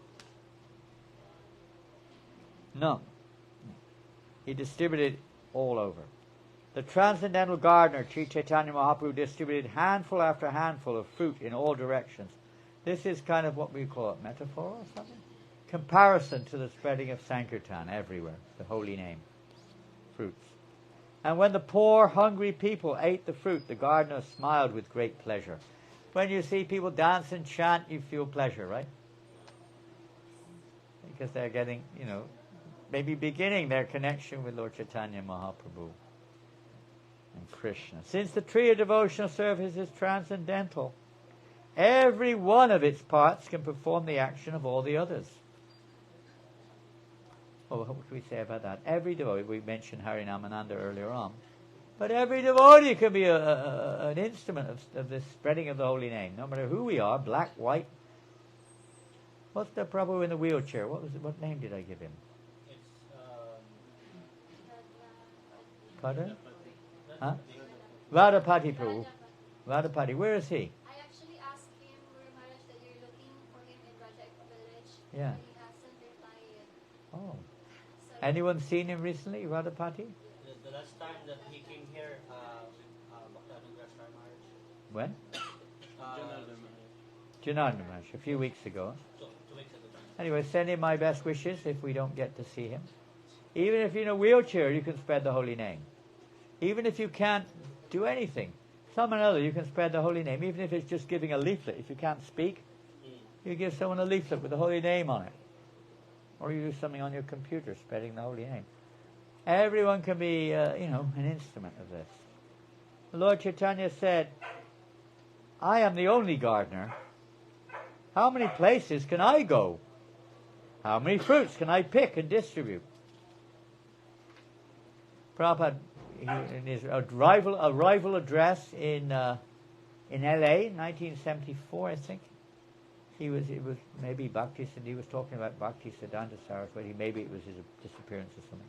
No. He distributed all over. The transcendental gardener, Sri Chaitanya Mahaprabhu, distributed handful after handful of fruit in all directions. This is kind of what we call it, metaphor or something? Comparison to the spreading of Sankirtan everywhere, the holy name, fruits. And when the poor, hungry people ate the fruit, the gardener smiled with great pleasure. When you see people dance and chant, you feel pleasure, right? Because they're getting, maybe beginning their connection with Lord Chaitanya Mahaprabhu and Krishna. Since the tree of devotional service is transcendental, every one of its parts can perform the action of all the others. Well, what do we say about that? Every devotee, we mentioned Harinamananda earlier on, but every devotee can be an instrument of the spreading of the holy name, no matter who we are, black, white. What's the Prabhu in the wheelchair? What name did I give him? It's Pardon? Huh? Radhapati Prabhu. Radhapati. Where is he? I actually asked him, Guru Maharaj, that you're looking for him in Raja village. Yeah. And he hasn't replied yet. Oh. So Anyone seen him recently, Radhapati? the last time that he came here with Bhakti Maharaj. When? Uh, Janardhan Maharaj, a few weeks ago. 2 weeks ago. Anyway, send him my best wishes if we don't get to see him. Even if you're in a wheelchair, you can spread the holy name. Even if you can't do anything, some or other, you can spread the holy name. Even if it's just giving a leaflet. If you can't speak, you give someone a leaflet with the holy name on it. Or you do something on your computer spreading the holy name. Everyone can be, an instrument of this. Lord Chaitanya said, I am the only gardener. How many places can I go? How many fruits can I pick and distribute? Prabhupada, in his arrival address in LA, 1974, I think, it was maybe Bhakti, he was talking about Bhakti Siddhanta Saraswati, maybe it was his disappearance or something.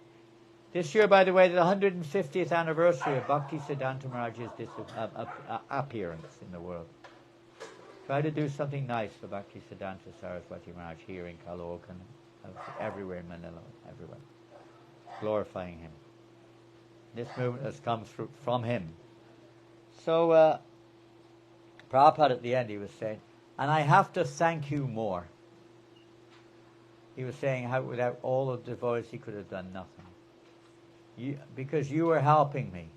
This year, by the way, the 150th anniversary of Bhakti Siddhanta Maharaj's appearance in the world. Try to do something nice for Bhakti Siddhanta Saraswati Maharaj here in Caloocan, everywhere in Manila, everywhere. Glorifying him. This movement has come from him. So, Prabhupada at the end, he was saying, and I have to thank you more. He was saying how without all the devotees he could have done nothing. Because you were helping me.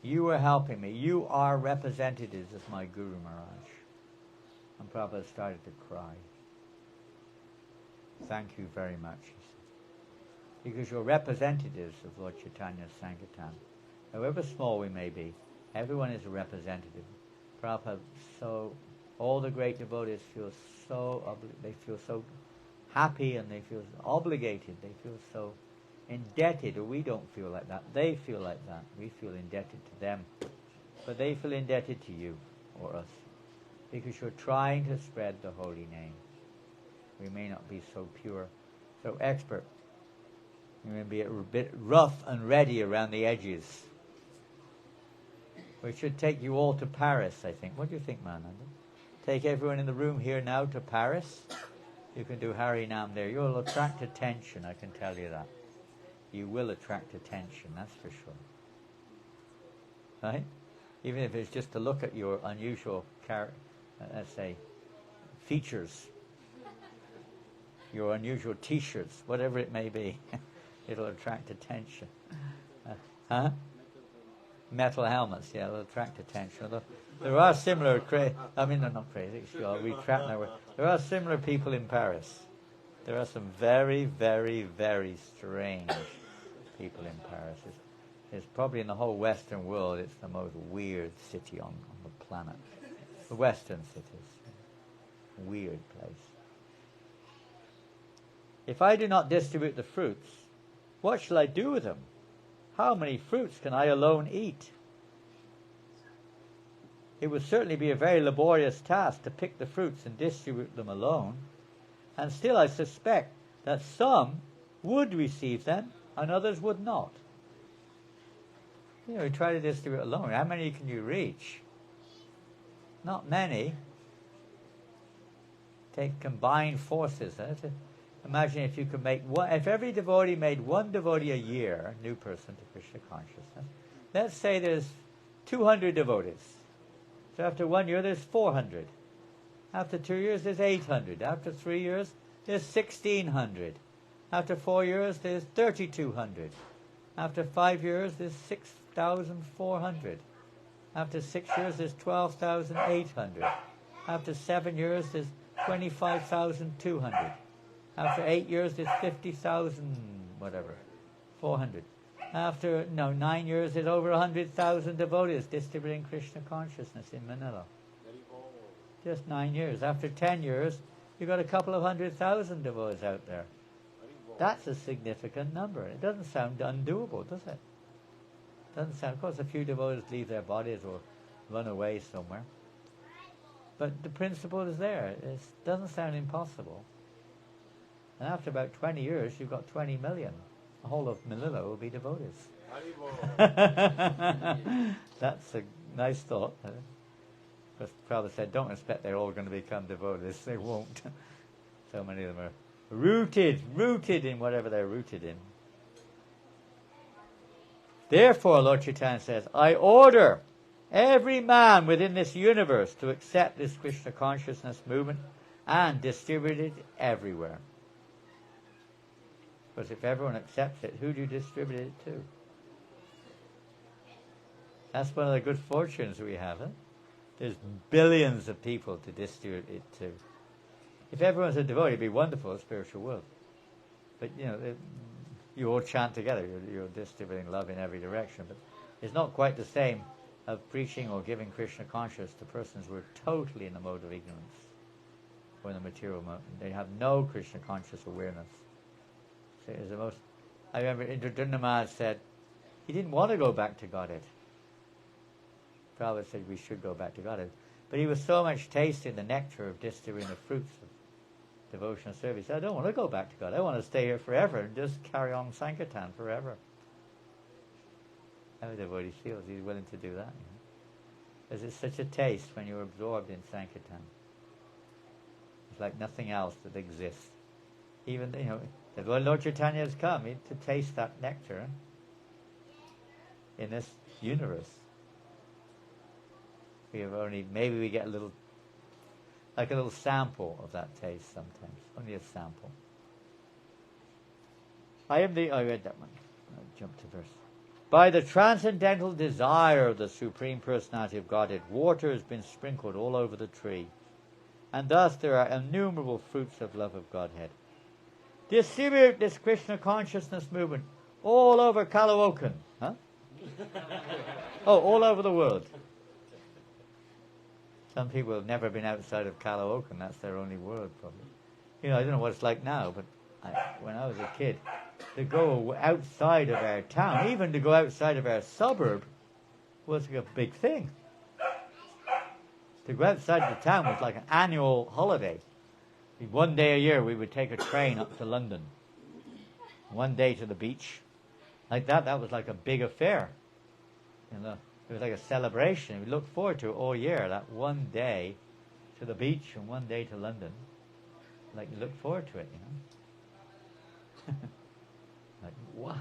You were helping me. You are representatives of my Guru Maharaj. And Prabhupada started to cry. Thank you very much, he said. Because you're representatives of Lord Chaitanya's Sankirtan. However small we may be, everyone is a representative. Prabhupada, all the great devotees feel they feel so happy and they feel obligated, they feel so indebted, or we don't feel like that. They feel like that. We feel indebted to them. But they feel indebted to you or us. Because you're trying to spread the holy name. We may not be so pure, so expert. We may be a bit rough and ready around the edges. We should take you all to Paris, I think. What do you think, Mananda? Take everyone in the room here now to Paris. You can do Harinam there. You'll attract attention, I can tell you that. You will attract attention, that's for sure. Right? Even if it's just to look at your unusual, let's say, features, your unusual T-shirts, whatever it may be, it'll attract attention. Metal helmets, yeah, will attract attention. Although there are similar, they're not crazy, sure, we trap now. There are similar people in Paris. There are some very, very, very strange people in Paris. It's probably in the whole Western world, it's the most weird city on the planet. The Western cities. Weird place. If I do not distribute the fruits, what shall I do with them? How many fruits can I alone eat? It would certainly be a very laborious task to pick the fruits and distribute them alone. And still I suspect that some would receive them and others would not. You try to distribute alone. How many can you reach? Not many. Take combined forces. Imagine if you could make one, if every devotee made one devotee a year, new person to Krishna consciousness. Let's say there's 200 devotees. So after 1 year, there's 400. After 2 years, there's 800. After 3 years, there's 1,600. After 4 years, there's 3,200. After 5 years, there's 6,400. After 6 years, there's 12,800. After 7 years, there's 25,200. After 8 years, there's 50,000, whatever, 400. After 9 years, there's over 100,000 devotees distributing Krishna consciousness in Manila. Just 9 years. After 10 years, you've got a couple of 100,000 devotees out there. That's a significant number. It doesn't sound undoable, does it? Doesn't sound. Of course, a few devotees leave their bodies or run away somewhere. But the principle is there. It doesn't sound impossible. And after about 20 years, you've got 20 million. The whole of Manila will be devotees. That's a nice thought. Because Prabhupada said, don't expect they're all going to become devotees. They won't. So many of them are rooted in whatever they're rooted in. Therefore, Lord Chaitanya says, I order every man within this universe to accept this Krishna consciousness movement and distribute it everywhere. Because if everyone accepts it, who do you distribute it to? That's one of the good fortunes we have. There's billions of people to distribute it to. If everyone's a devotee, it'd be wonderful, a spiritual world. But, you all chant together. You're distributing love in every direction. But it's not quite the same of preaching or giving Krishna consciousness to persons who are totally in the mode of ignorance or in the material mode. They have no Krishna conscious awareness. So it's the most. I remember Indradurna Maharaj said he didn't want to go back to Godhead. Prabhupada said we should go back to Godhead. But he was so much tasting the nectar of distributing the fruits of devotional service. I don't want to go back to God. I want to stay here forever and just carry on Sankirtan forever. How the devotee feels. He's willing to do that. Because it's such a taste when you're absorbed in Sankirtan. It's like nothing else that exists. Even, the Lord Chaitanya has come to taste that nectar in this universe. We have maybe we get a little sample of that taste sometimes. Only a sample. I read that one. I'll jump to verse. By the transcendental desire of the Supreme Personality of Godhead, water has been sprinkled all over the tree. And thus there are innumerable fruits of love of Godhead. Distribute this Krishna consciousness movement all over Caloocan. Huh? All over the world. Some people have never been outside of Caloocan. That's their only world, probably. I don't know what it's like now, but when I was a kid, to go outside of our town, even to go outside of our suburb, was a big thing. To go outside the town was like an annual holiday. One day a year we would take a train up to London. One day to the beach. Like that was like a big affair. It was like a celebration. We looked forward to it all year, that one day to the beach and one day to London. Like you look forward to it, Like, wow.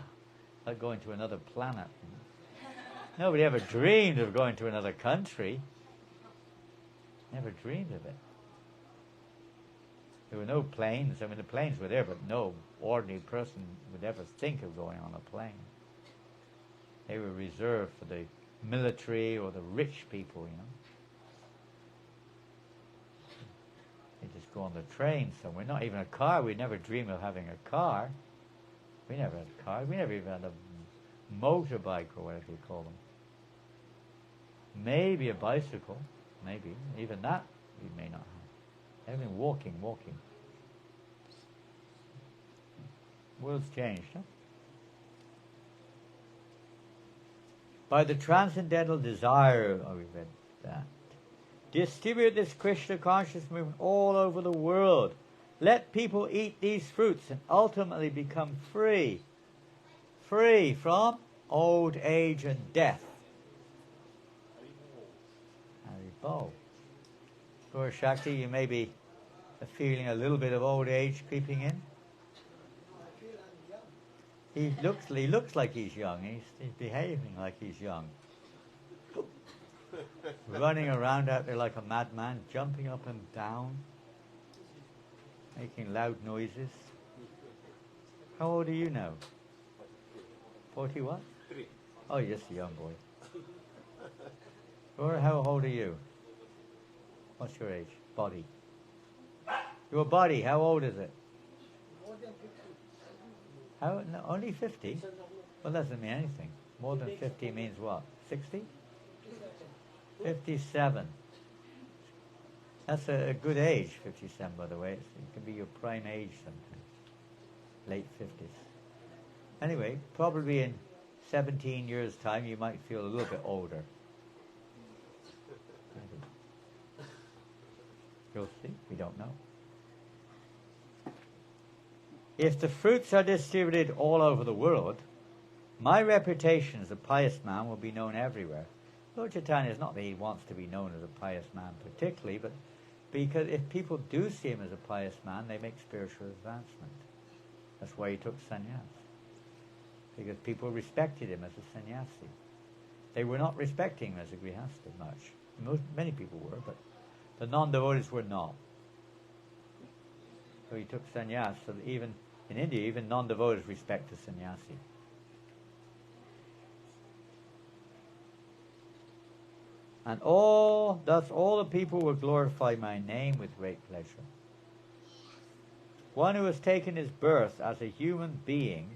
Like going to another planet. Nobody ever dreamed of going to another country. Never dreamed of it. There were no planes. I mean, the planes were there, but no ordinary person would ever think of going on a plane. They were reserved for the military or the rich people, They just go on the train somewhere. Not even a car. We'd never dream of having a car. We never had a car. We never even had a motorbike or whatever you call them. Maybe a bicycle. Maybe. Even that we may not have. Everything walking. World's changed, huh? By the transcendental desire, we read that. Distribute this Krishna conscious movement all over the world. Let people eat these fruits and ultimately become free. Free from old age and death. Haribo. Guru Shakti, you may be feeling a little bit of old age creeping in. I feel I'm young. He looks like he's young. He's behaving like he's young. Running around out there like a madman, jumping up and down, making loud noises. How old are you now? 40 what? 3. Oh, you're just a young boy. Or how old are you? What's your age? Body. Your body, how old is it? More than 50. How? No, only 50? Well, that doesn't mean anything. More than 50 means what? 60? 57. That's a good age, 57, by the way. It can be your prime age sometimes. Late 50s. Anyway, probably in 17 years' time, you might feel a little bit older. You'll see. We don't know. If the fruits are distributed all over the world, my reputation as a pious man will be known everywhere. Lord Chaitanya is not that he wants to be known as a pious man particularly, but because if people do see him as a pious man, they make spiritual advancement. That's why he took sannyas. Because people respected him as a sannyasi. They were not respecting him as a grihastha much. Many people were, but the non-devotees were not. So he took sannyas, so that even in India, even non-devotees respect a sannyasi. And thus all the people will glorify my name with great pleasure. One who has taken his birth as a human being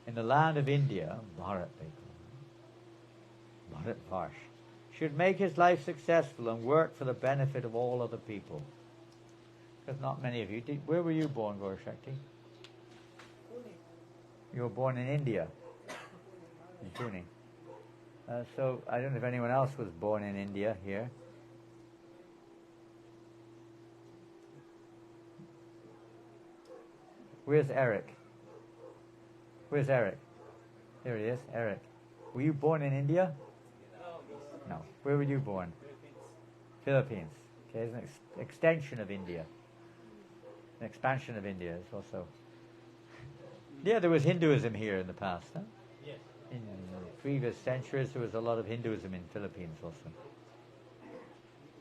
in the land of India, Bharat they call it, Bharatvarsh, should make his life successful and work for the benefit of all other people. Because not many of you did. Where were you born, Gaur Shakti? Pune. You were born in India. In Pune. So I don't know if anyone else was born in India here. Where's Eric? Where's Eric? There he is, Eric. Were you born in India? No. Where were you born? Philippines. Okay, it's an extension of India. An expansion of India is also. Yeah, there was Hinduism here in the past. Huh? Yes. In previous centuries, there was a lot of Hinduism in Philippines also.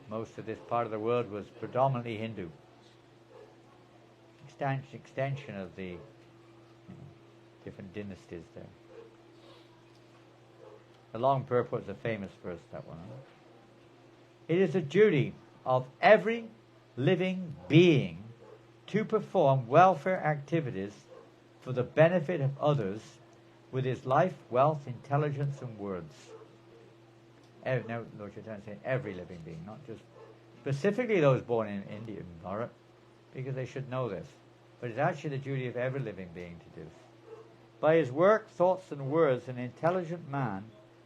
Most of this part of the world was predominantly Hindu. Extension of the different dynasties there. The long purport is a famous verse, that one. Huh? It is a duty of every living being to perform welfare activities for the benefit of others with his life, wealth, intelligence, and words. Now, Lord Chaitanya is saying every living being, not just specifically those born in India and Bharat, because they should know this. But it's actually the duty of every living being to do. By his work, thoughts, and words, an intelligent man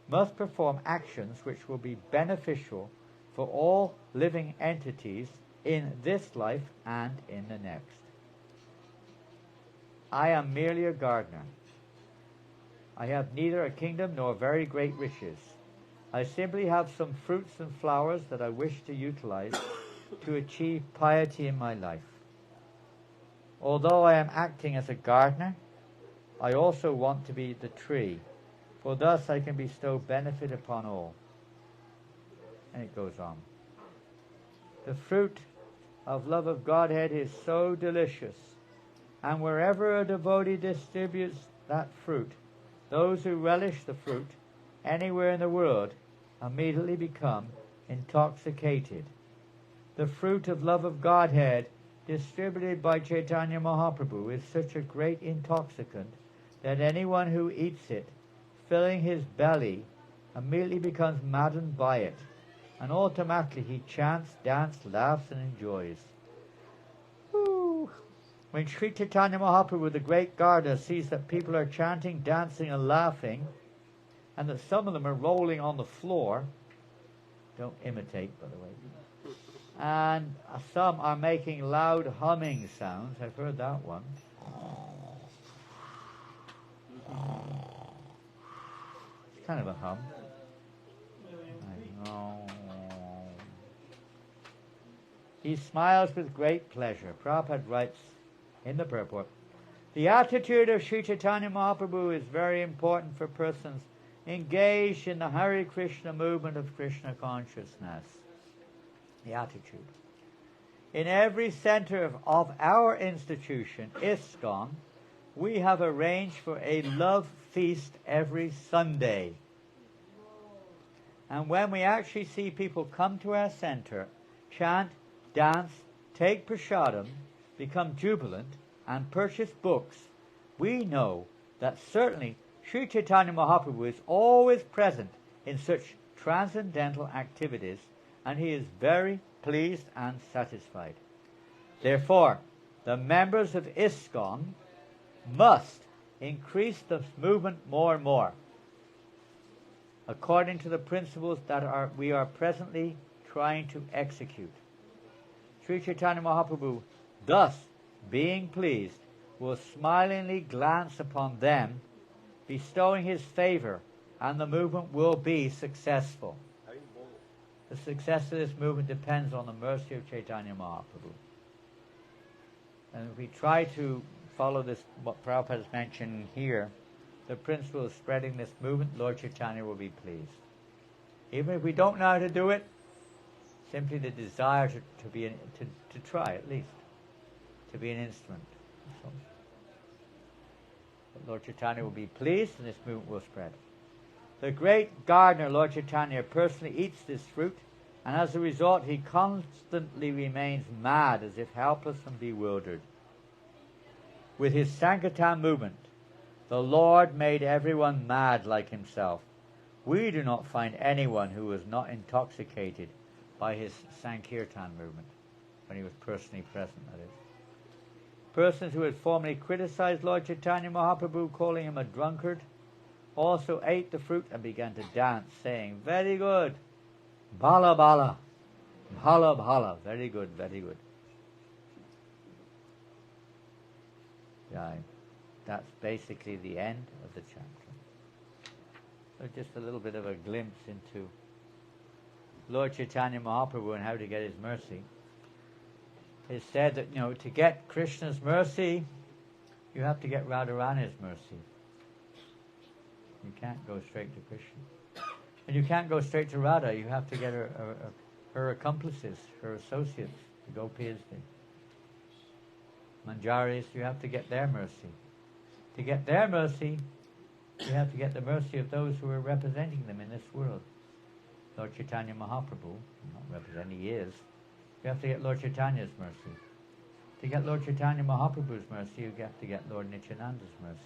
must perform actions which will be beneficial for all living entities in this life and in the next. I am merely a gardener. I have neither a kingdom nor very great riches. I simply have some fruits and flowers that I wish to utilize to achieve piety in my life. Although I am acting as a gardener, I also want to be the tree, for thus I can bestow benefit upon all. And it goes on. The fruit of love of Godhead is so delicious, and wherever a devotee distributes that fruit, those who relish the fruit anywhere in the world immediately become intoxicated. The fruit of love of Godhead distributed by Chaitanya Mahaprabhu is such a great intoxicant that anyone who eats it, filling his belly, immediately becomes maddened by it, and automatically he chants, dances, laughs, and enjoys. Woo. When Sri Chaitanya Mahaprabhu, the great gardener, sees that people are chanting, dancing, and laughing, and that some of them are rolling on the floor, don't imitate, by the way, and some are making loud humming sounds, I've heard that one, Kind of a hum. I know. He smiles with great pleasure. Prabhupada writes in the purport, the attitude of Sri Chaitanya Mahaprabhu is very important for persons engaged in the Hare Krishna movement of Krishna consciousness. The attitude. In every center of our institution, ISKCON, we have arranged for a love feast every Sunday. And when we actually see people come to our center, chant, dance, take prasadam, become jubilant, and purchase books, we know that certainly Sri Chaitanya Mahaprabhu is always present in such transcendental activities, and he is very pleased and satisfied. Therefore, the members of ISKCON must increase the movement more and more, according to the principles that we are presently trying to execute. Sri Chaitanya Mahaprabhu, thus being pleased, will smilingly glance upon them, bestowing his favor, and the movement will be successful. The success of this movement depends on the mercy of Chaitanya Mahaprabhu. And if we try to follow this, what Prabhupada has mentioned here, the principle of spreading this movement, Lord Chaitanya will be pleased. Even if we don't know how to do it, simply the desire to try at least, to be an instrument. So, but Lord Chaitanya will be pleased and this movement will spread. The great gardener, Lord Chaitanya, personally eats this fruit, and as a result he constantly remains mad, as if helpless and bewildered. With his Sankirtan movement, the Lord made everyone mad like himself. We do not find anyone who was not intoxicated by his Sankirtan movement, when he was personally present, that is. Persons who had formerly criticized Lord Chaitanya Mahaprabhu, calling him a drunkard, also ate the fruit and began to dance, saying, very good, bala bala, bala bala, very good, very good. Right. That's basically the end of the chapter. So just a little bit of a glimpse into Lord Chaitanya Mahaprabhu and how to get his mercy. It's said that, to get Krishna's mercy, you have to get Radharani's mercy. You can't go straight to Krishna. And you can't go straight to Radha. You have to get her accomplices, her associates, the gopis, the manjaris. You have to get their mercy. To get their mercy, you have to get the mercy of those who are representing them in this world. Lord Chaitanya Mahaprabhu, not representing, he is. You have to get Lord Chaitanya's mercy. To get Lord Chaitanya Mahaprabhu's mercy, you have to get Lord Nityananda's mercy.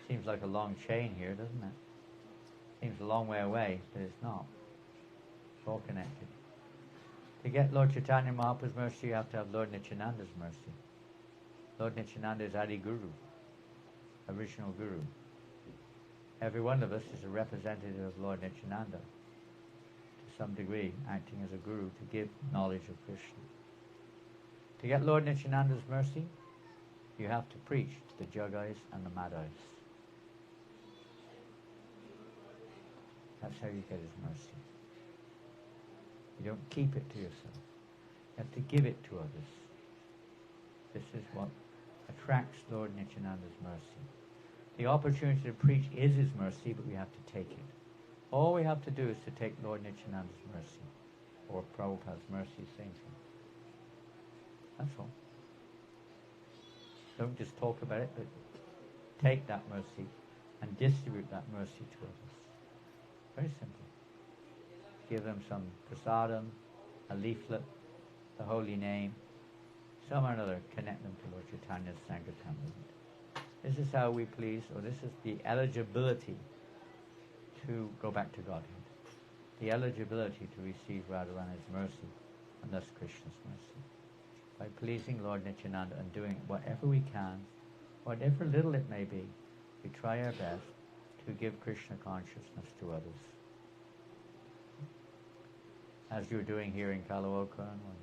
Seems like a long chain here, doesn't it? Seems a long way away, but it's not. It's all connected. To get Lord Chaitanya Mahaprabhu's mercy, you have to have Lord Nityananda's mercy. Lord Nityananda is Adi Guru, original Guru. Every one of us is a representative of Lord Nityananda, to some degree, acting as a guru to give knowledge of Krishna. To get Lord Nityananda's mercy, you have to preach to the Jagais and the Madhais. That's how you get his mercy. You don't keep it to yourself. You have to give it to others. This is what attracts Lord Nityananda's mercy. The opportunity to preach is his mercy, but we have to take it. All we have to do is to take Lord Nityananda's mercy, or Prabhupada's mercy, same thing. That's all. Don't just talk about it, but take that mercy and distribute that mercy to others. Very simple. Give them some prasadam, a leaflet, the holy name, some or another, connect them to Lord Chaitanya's Sankirtan movement. This is how we please, or this is the eligibility to go back to Godhead. The eligibility to receive Radharani's mercy, and thus Krishna's mercy. By pleasing Lord Nityananda and doing whatever we can, whatever little it may be, we try our best to give Krishna consciousness to others. As you're doing here in Caloocan, or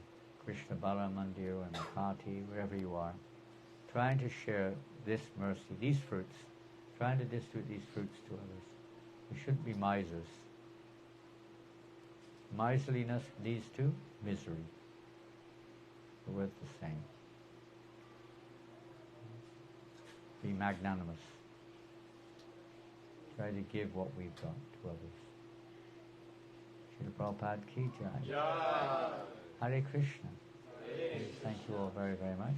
Krishna Bala Mandir, or Makati, wherever you are, trying to share this mercy, these fruits, trying to distribute these fruits to others. We shouldn't be misers. Miserliness leads to misery. The word's the same. Be magnanimous. Try to give what we've got to others. Srila Prabhupada ki jai. Hare Krishna. Thank you all very, very much.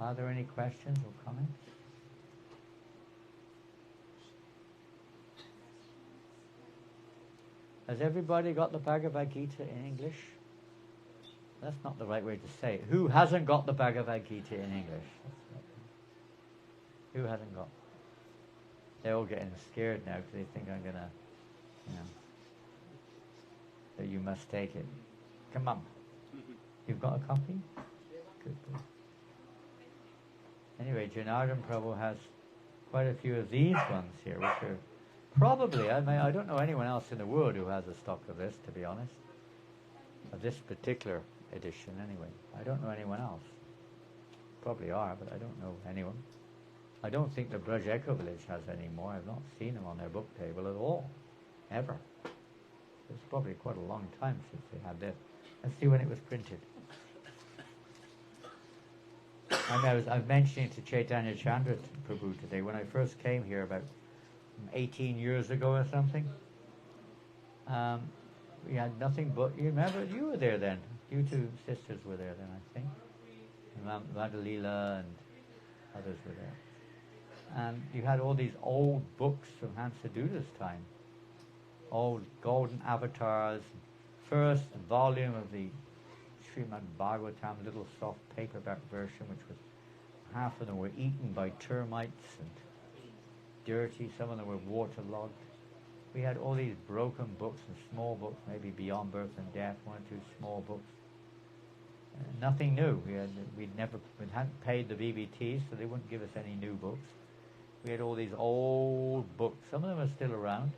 Are there any questions or comments? Has everybody got the Bhagavad Gita in English? That's not the right way to say it. Who hasn't got the Bhagavad Gita in English? Who hasn't got? They're all getting scared now because they think I'm going to, so you must take it. Come on. You've got a copy? Good. Anyway, Janardhan Prabhu has quite a few of these ones here, which are probably, I don't know anyone else in the world who has a stock of this, to be honest. Of this particular edition, anyway. I don't know anyone else. Probably are, but I don't know anyone. I don't think the Braj Echo Village has any more. I've not seen them on their book table at all. Ever. It's probably quite a long time since they had this. Let's see when it was printed. I was mentioning to Chaitanya Chandra Prabhu today, when I first came here about 18 years ago or something, we had nothing but, you remember, you were there then. You two sisters were there then, I think. And Madalila and others were there. And you had all these old books from Hansaduta's time. Old golden avatars. First volume of the Srimad Bhagavatam, little soft paperback version, which was, half of them were eaten by termites and dirty, some of them were waterlogged. We had all these broken books and small books, maybe Beyond Birth and Death, one or two small books. Nothing new. We hadn't paid the VBTs, so they wouldn't give us any new books. We had all these old books. Some of them are still around.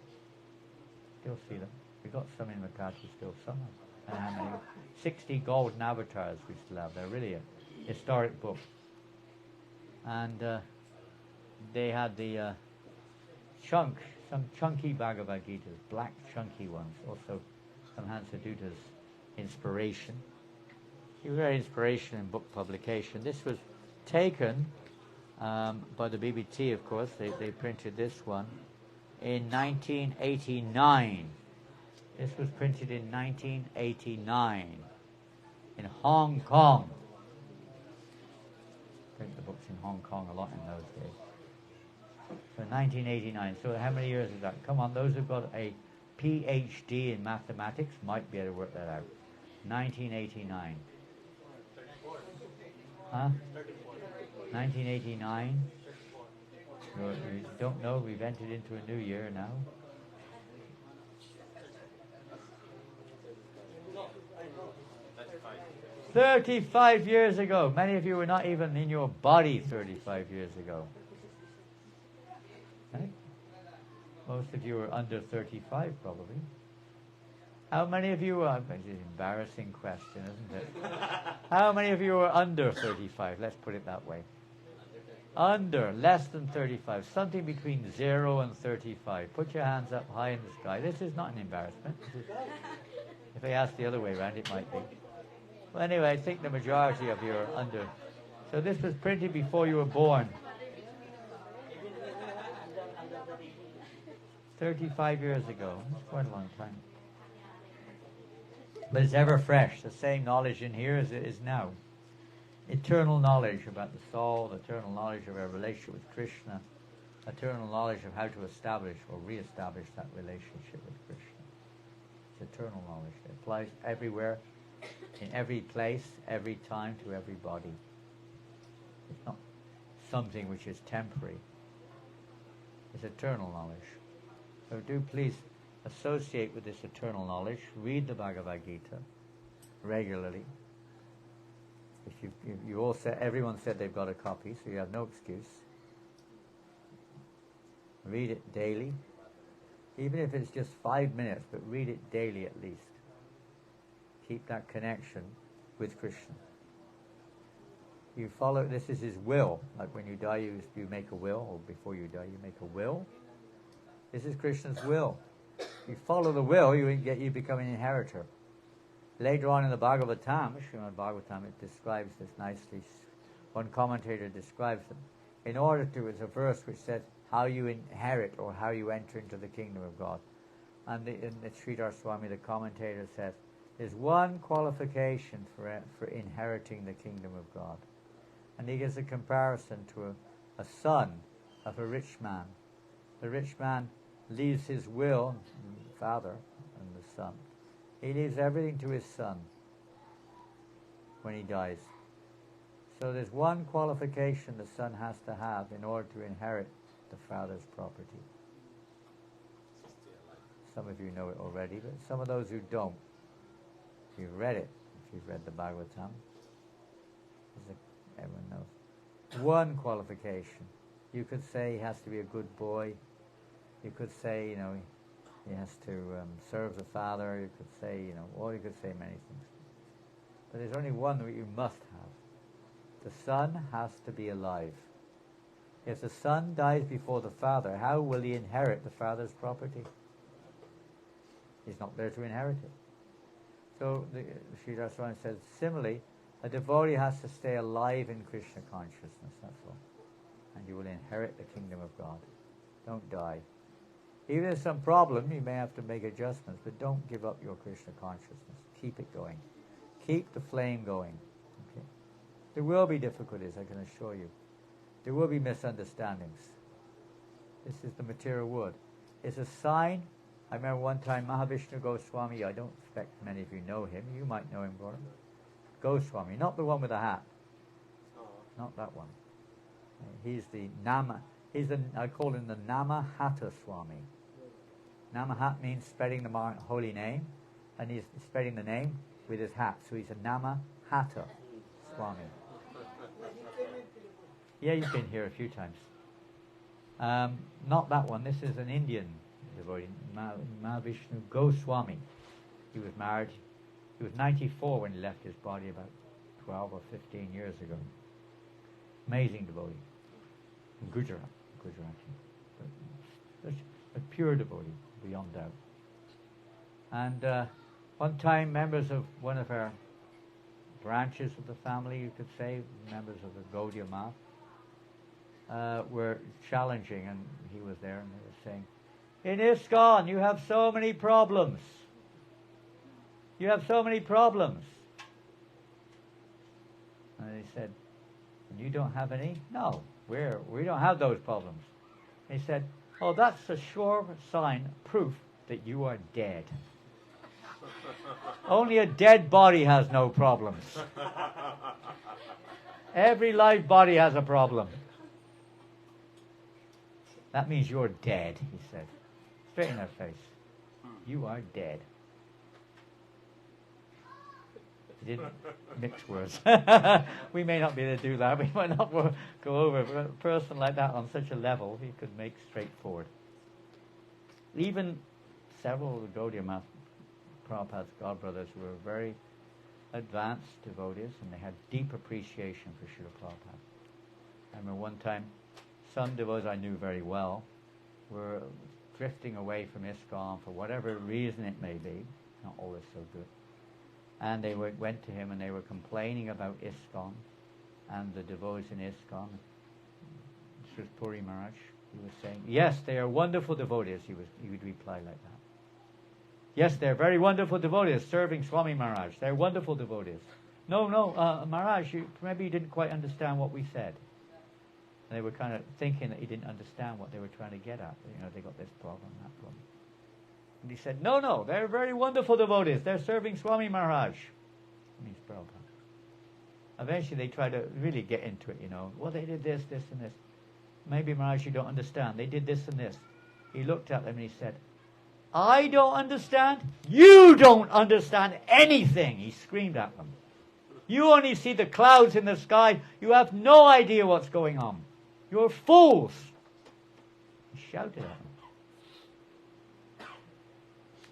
Still see them. We got some in Makati still, some of them. And 60 golden avatars we still have. They're really a historic book. And they had the some chunky Bhagavad Gitas, black chunky ones, also from Hansaduta's inspiration. He was very inspiration in book publication. This was taken by the BBT, of course. They printed this one in 1989. This was printed in 1989 in Hong Kong. Print the books in Hong Kong a lot in those days. So 1989. So how many years is that? Come on, those who've got a PhD in mathematics might be able to work that out. 1989. Huh? 1989. You don't know, we've entered into a new year now. I 35 years ago. Many of you were not even in your body 35 years ago. Right? Most of you were under 35 probably. How many of you were, it's an embarrassing question, isn't it? How many of you were under 35? Let's put it that way. Under, less than 35, something between 0 and 35. Put your hands up high in the sky. This is not an embarrassment. If I asked the other way around, it might be. Well, anyway, I think the majority of you are under. So this was printed before you were born. 35 years ago. That's quite a long time. But it's ever fresh. The same knowledge in here as it is now. Eternal knowledge about the soul, eternal knowledge of our relationship with Krishna, eternal knowledge of how to establish or re-establish that relationship with Krishna. It's eternal knowledge. It applies everywhere, in every place, every time, to everybody. It's not something which is temporary. It's eternal knowledge. So do please associate with this eternal knowledge. Read the Bhagavad Gita regularly. If you all said, everyone said they've got a copy, so you have no excuse. Read it daily, even if it's just 5 minutes, but read it daily at least. Keep that connection with Krishna. You follow, this is his will. Like when you die, you make a will, or before you die, you make a will. This is Krishna's will. If you follow the will, you become an inheritor. Later on in the Bhagavatam, Srimad Bhagavatam, it describes this nicely. One commentator describes them. In order to, it's a verse which says how you inherit or how you enter into the kingdom of God. And in the Sridhar Swami, the commentator says, there's one qualification for inheriting the kingdom of God. And he gives a comparison to a son of a rich man. The rich man leaves his will, the father and the son. He leaves everything to his son when he dies. So there's one qualification the son has to have in order to inherit the father's property. Some of you know it already, but some of those who don't, if you've read it, if you've read the Bhagavatam, everyone knows. One qualification. You could say he has to be a good boy. You could say, he has to serve the father. You could say, or you could say many things. But there's only one that you must have. The son has to be alive. If the son dies before the father, how will he inherit the father's property? He's not there to inherit it. So Sridhar Swami says, similarly, a devotee has to stay alive in Krishna consciousness, that's all. And you will inherit the kingdom of God. Don't die. Even if there's some problem, you may have to make adjustments, but don't give up your Krishna consciousness. Keep it going. Keep the flame going. Okay? There will be difficulties, I can assure you. There will be misunderstandings. This is the material world. It's a sign. I remember one time Mahavishnu Goswami, I don't expect many of you know him. You might know him, Gordon. Goswami, not the one with the hat. Not that one. He's the Nama. I call him the Namahata Swami. Namahat means spreading the holy name, and he's spreading the name with his hat. So he's a Namahata Swami. Yeah, you've been here a few times. Not that one. This is an Indian devotee, Mahavishnu Goswami. He was married. He was 94 when he left his body about 12 or 15 years ago. Amazing devotee. In Gujarat. A pure devotee, beyond doubt. And one time, members of one of our branches of the family, you could say, members of the Gaudiya Math, were challenging, and he was there, and they were saying, in ISKCON, you have so many problems. You have so many problems. And he said, and you don't have any? No, we don't have those problems. He said, oh, that's a sure sign, proof that you are dead. Only a dead body has no problems. Every live body has a problem. That means you're dead, he said. Straight in her face. You are dead. He didn't mix words. We may not be able to do that. We might not go over. But a person like that on such a level, he could make straightforward. Even several of the Gaudiya Math, Prabhupada's godbrothers, were very advanced devotees, and they had deep appreciation for Srila Prabhupada. I remember one time, some devotees I knew very well were drifting away from ISKCON for whatever reason it may be, not always so good. And they went to him and they were complaining about ISKCON and the devotees in ISKCON. This was Puri Maharaj. He was saying, yes, they are wonderful devotees. He would reply like that. Yes, they're very wonderful devotees serving Swami Maharaj. They're wonderful devotees. No, Maharaj, maybe you didn't quite understand what we said. And they were kind of thinking that he didn't understand what they were trying to get at. They got this problem, that problem. And he said, no, they're very wonderful devotees. They're serving Swami Maharaj. Means Prabhupada. Eventually they tried to really get into it, Well, they did this, this, and this. Maybe Maharaj, you don't understand. They did this and this. He looked at them and he said, I don't understand. You don't understand anything. He screamed at them. You only see the clouds in the sky. You have no idea what's going on. You're fools. He shouted at them.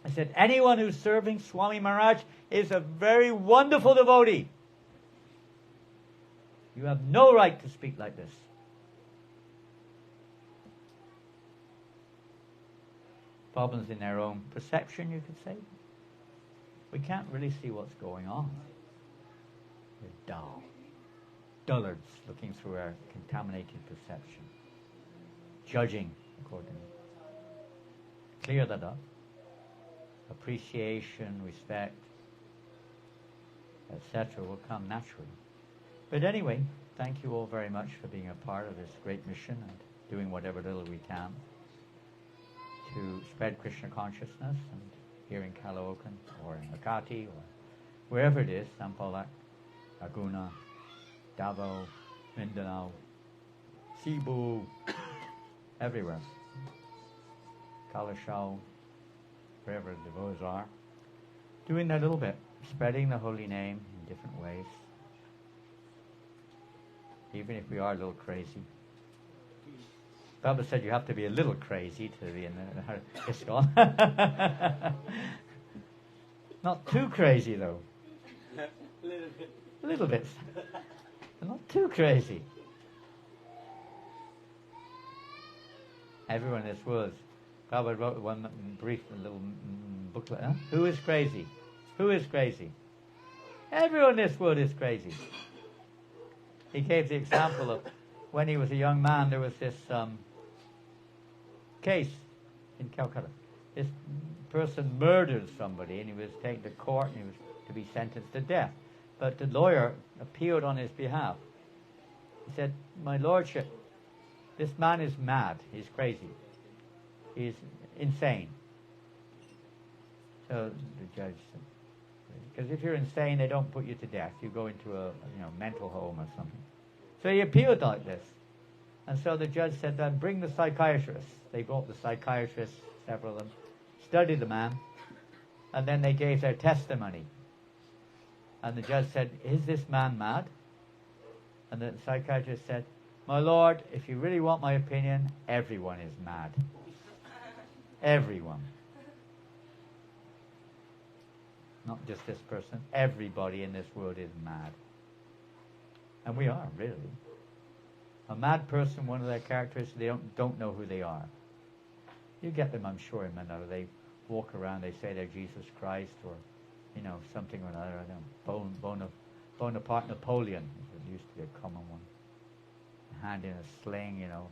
I said, anyone who's serving Swami Maharaj is a very wonderful devotee. You have no right to speak like this. problems in their own perception, you could say. We can't really see what's going on. We're dull. Dullards looking through our contaminated perception. Judging accordingly. Clear that up. Appreciation, respect, etc. will come naturally. But anyway, thank you all very much for being a part of this great mission and doing whatever little we can to spread Krishna consciousness, and here in Caloocan or in Makati or wherever it is, Sampalak, Aguna, Davao, Mindanao, Cebu, everywhere. Kalashao, wherever the devotees are, doing that little bit, spreading the holy name in different ways. Even if we are a little crazy. Baba said you have to be a little crazy to be in the ISKCON. Not too crazy though. A little bit. Not too crazy. Everyone in this world. Baba wrote one brief little booklet. Huh? Who is crazy? Who is crazy? Everyone in this world is crazy. He gave the example of when he was a young man, there was this case in Calcutta. This person murdered somebody and he was taken to court and he was to be sentenced to death. But the lawyer appealed on his behalf. He said, "My lordship, this man is mad. He's crazy. He's insane." So the judge said, because if you're insane, they don't put you to death. You go into a mental home or something. So he appealed like this. And so the judge said, then bring the psychiatrists. They brought the psychiatrists, several of them, studied the man, and then they gave their testimony. And the judge said, is this man mad? And the psychiatrist said, my lord, if you really want my opinion, everyone is mad. Everyone. Not just this person. Everybody in this world is mad. And we are, really. A mad person, one of their characteristics, they don't know who they are. You get them, I'm sure, in Manila. They walk around, they say they're Jesus Christ or, something or another. I don't know. Bonaparte Napoleon used to be a common one. A hand in a sling, or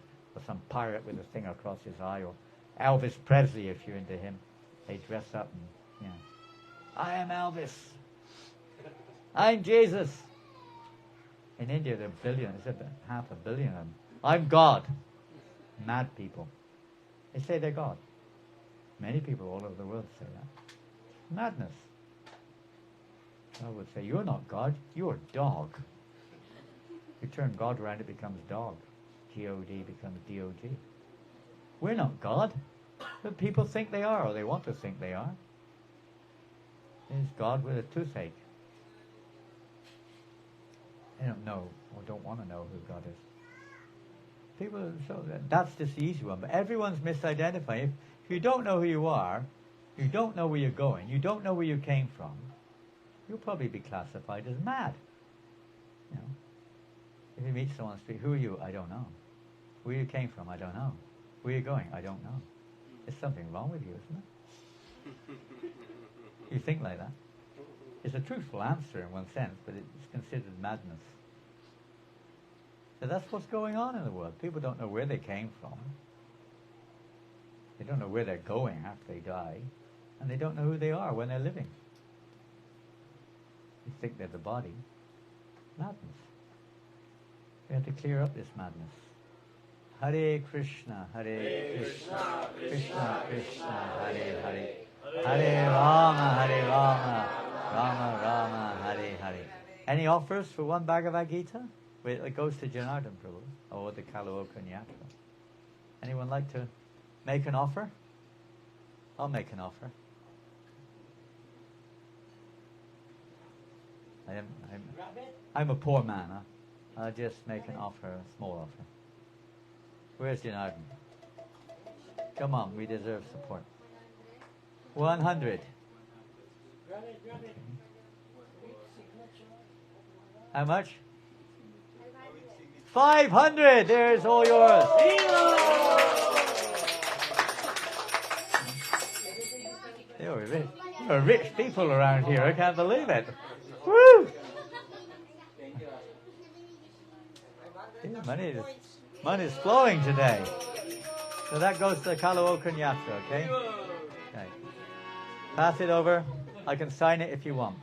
some pirate with a thing across his eye, or Elvis Presley, if you're into him. They dress up and, I am Elvis. I'm Jesus. In India, there are billions, half a billion of them. I'm God. Mad people. They say they're God. Many people all over the world say that. Madness. I would say, you're not God, you're dog. You turn God around, it becomes dog. G-O-D becomes D-O-G. We're not God, but people think they are, or they want to think they are. Is God with a toothache. They don't know or don't want to know who God is. People, so that's just the easy one. But everyone's misidentified. If you don't know who you are, you don't know where you're going, you don't know where you came from, you'll probably be classified as mad. If you meet someone on the street, who are you? I don't know. Where you came from? I don't know. Where are you going? I don't know. There's something wrong with you, isn't it? You think like that. It's a truthful answer in one sense, but it's considered madness. So that's what's going on in the world. People don't know where they came from. They don't know where they're going after they die. And they don't know who they are when they're living. You think they're the body. Madness. We have to clear up this madness. Hare Krishna, Hare Krishna, Krishna Krishna, Hare Hare. Hare Rama, Rama Rama, Hare Hare. Any offers for one Bhagavad Gita? It goes to Janardhan Prabhu, or the Caloocan Yatra. Anyone like to make an offer? I'll make an offer. I'm a poor man. I'll just make an offer, a small offer. Where's Janardhan? Come on, we deserve support. 100. How much? 500. There's all yours. You're rich people around here. I can't believe it. Woo! Yeah, money is flowing today. So that goes to Caloocan Yatra, okay? Okay. Pass it over. I can sign it if you want.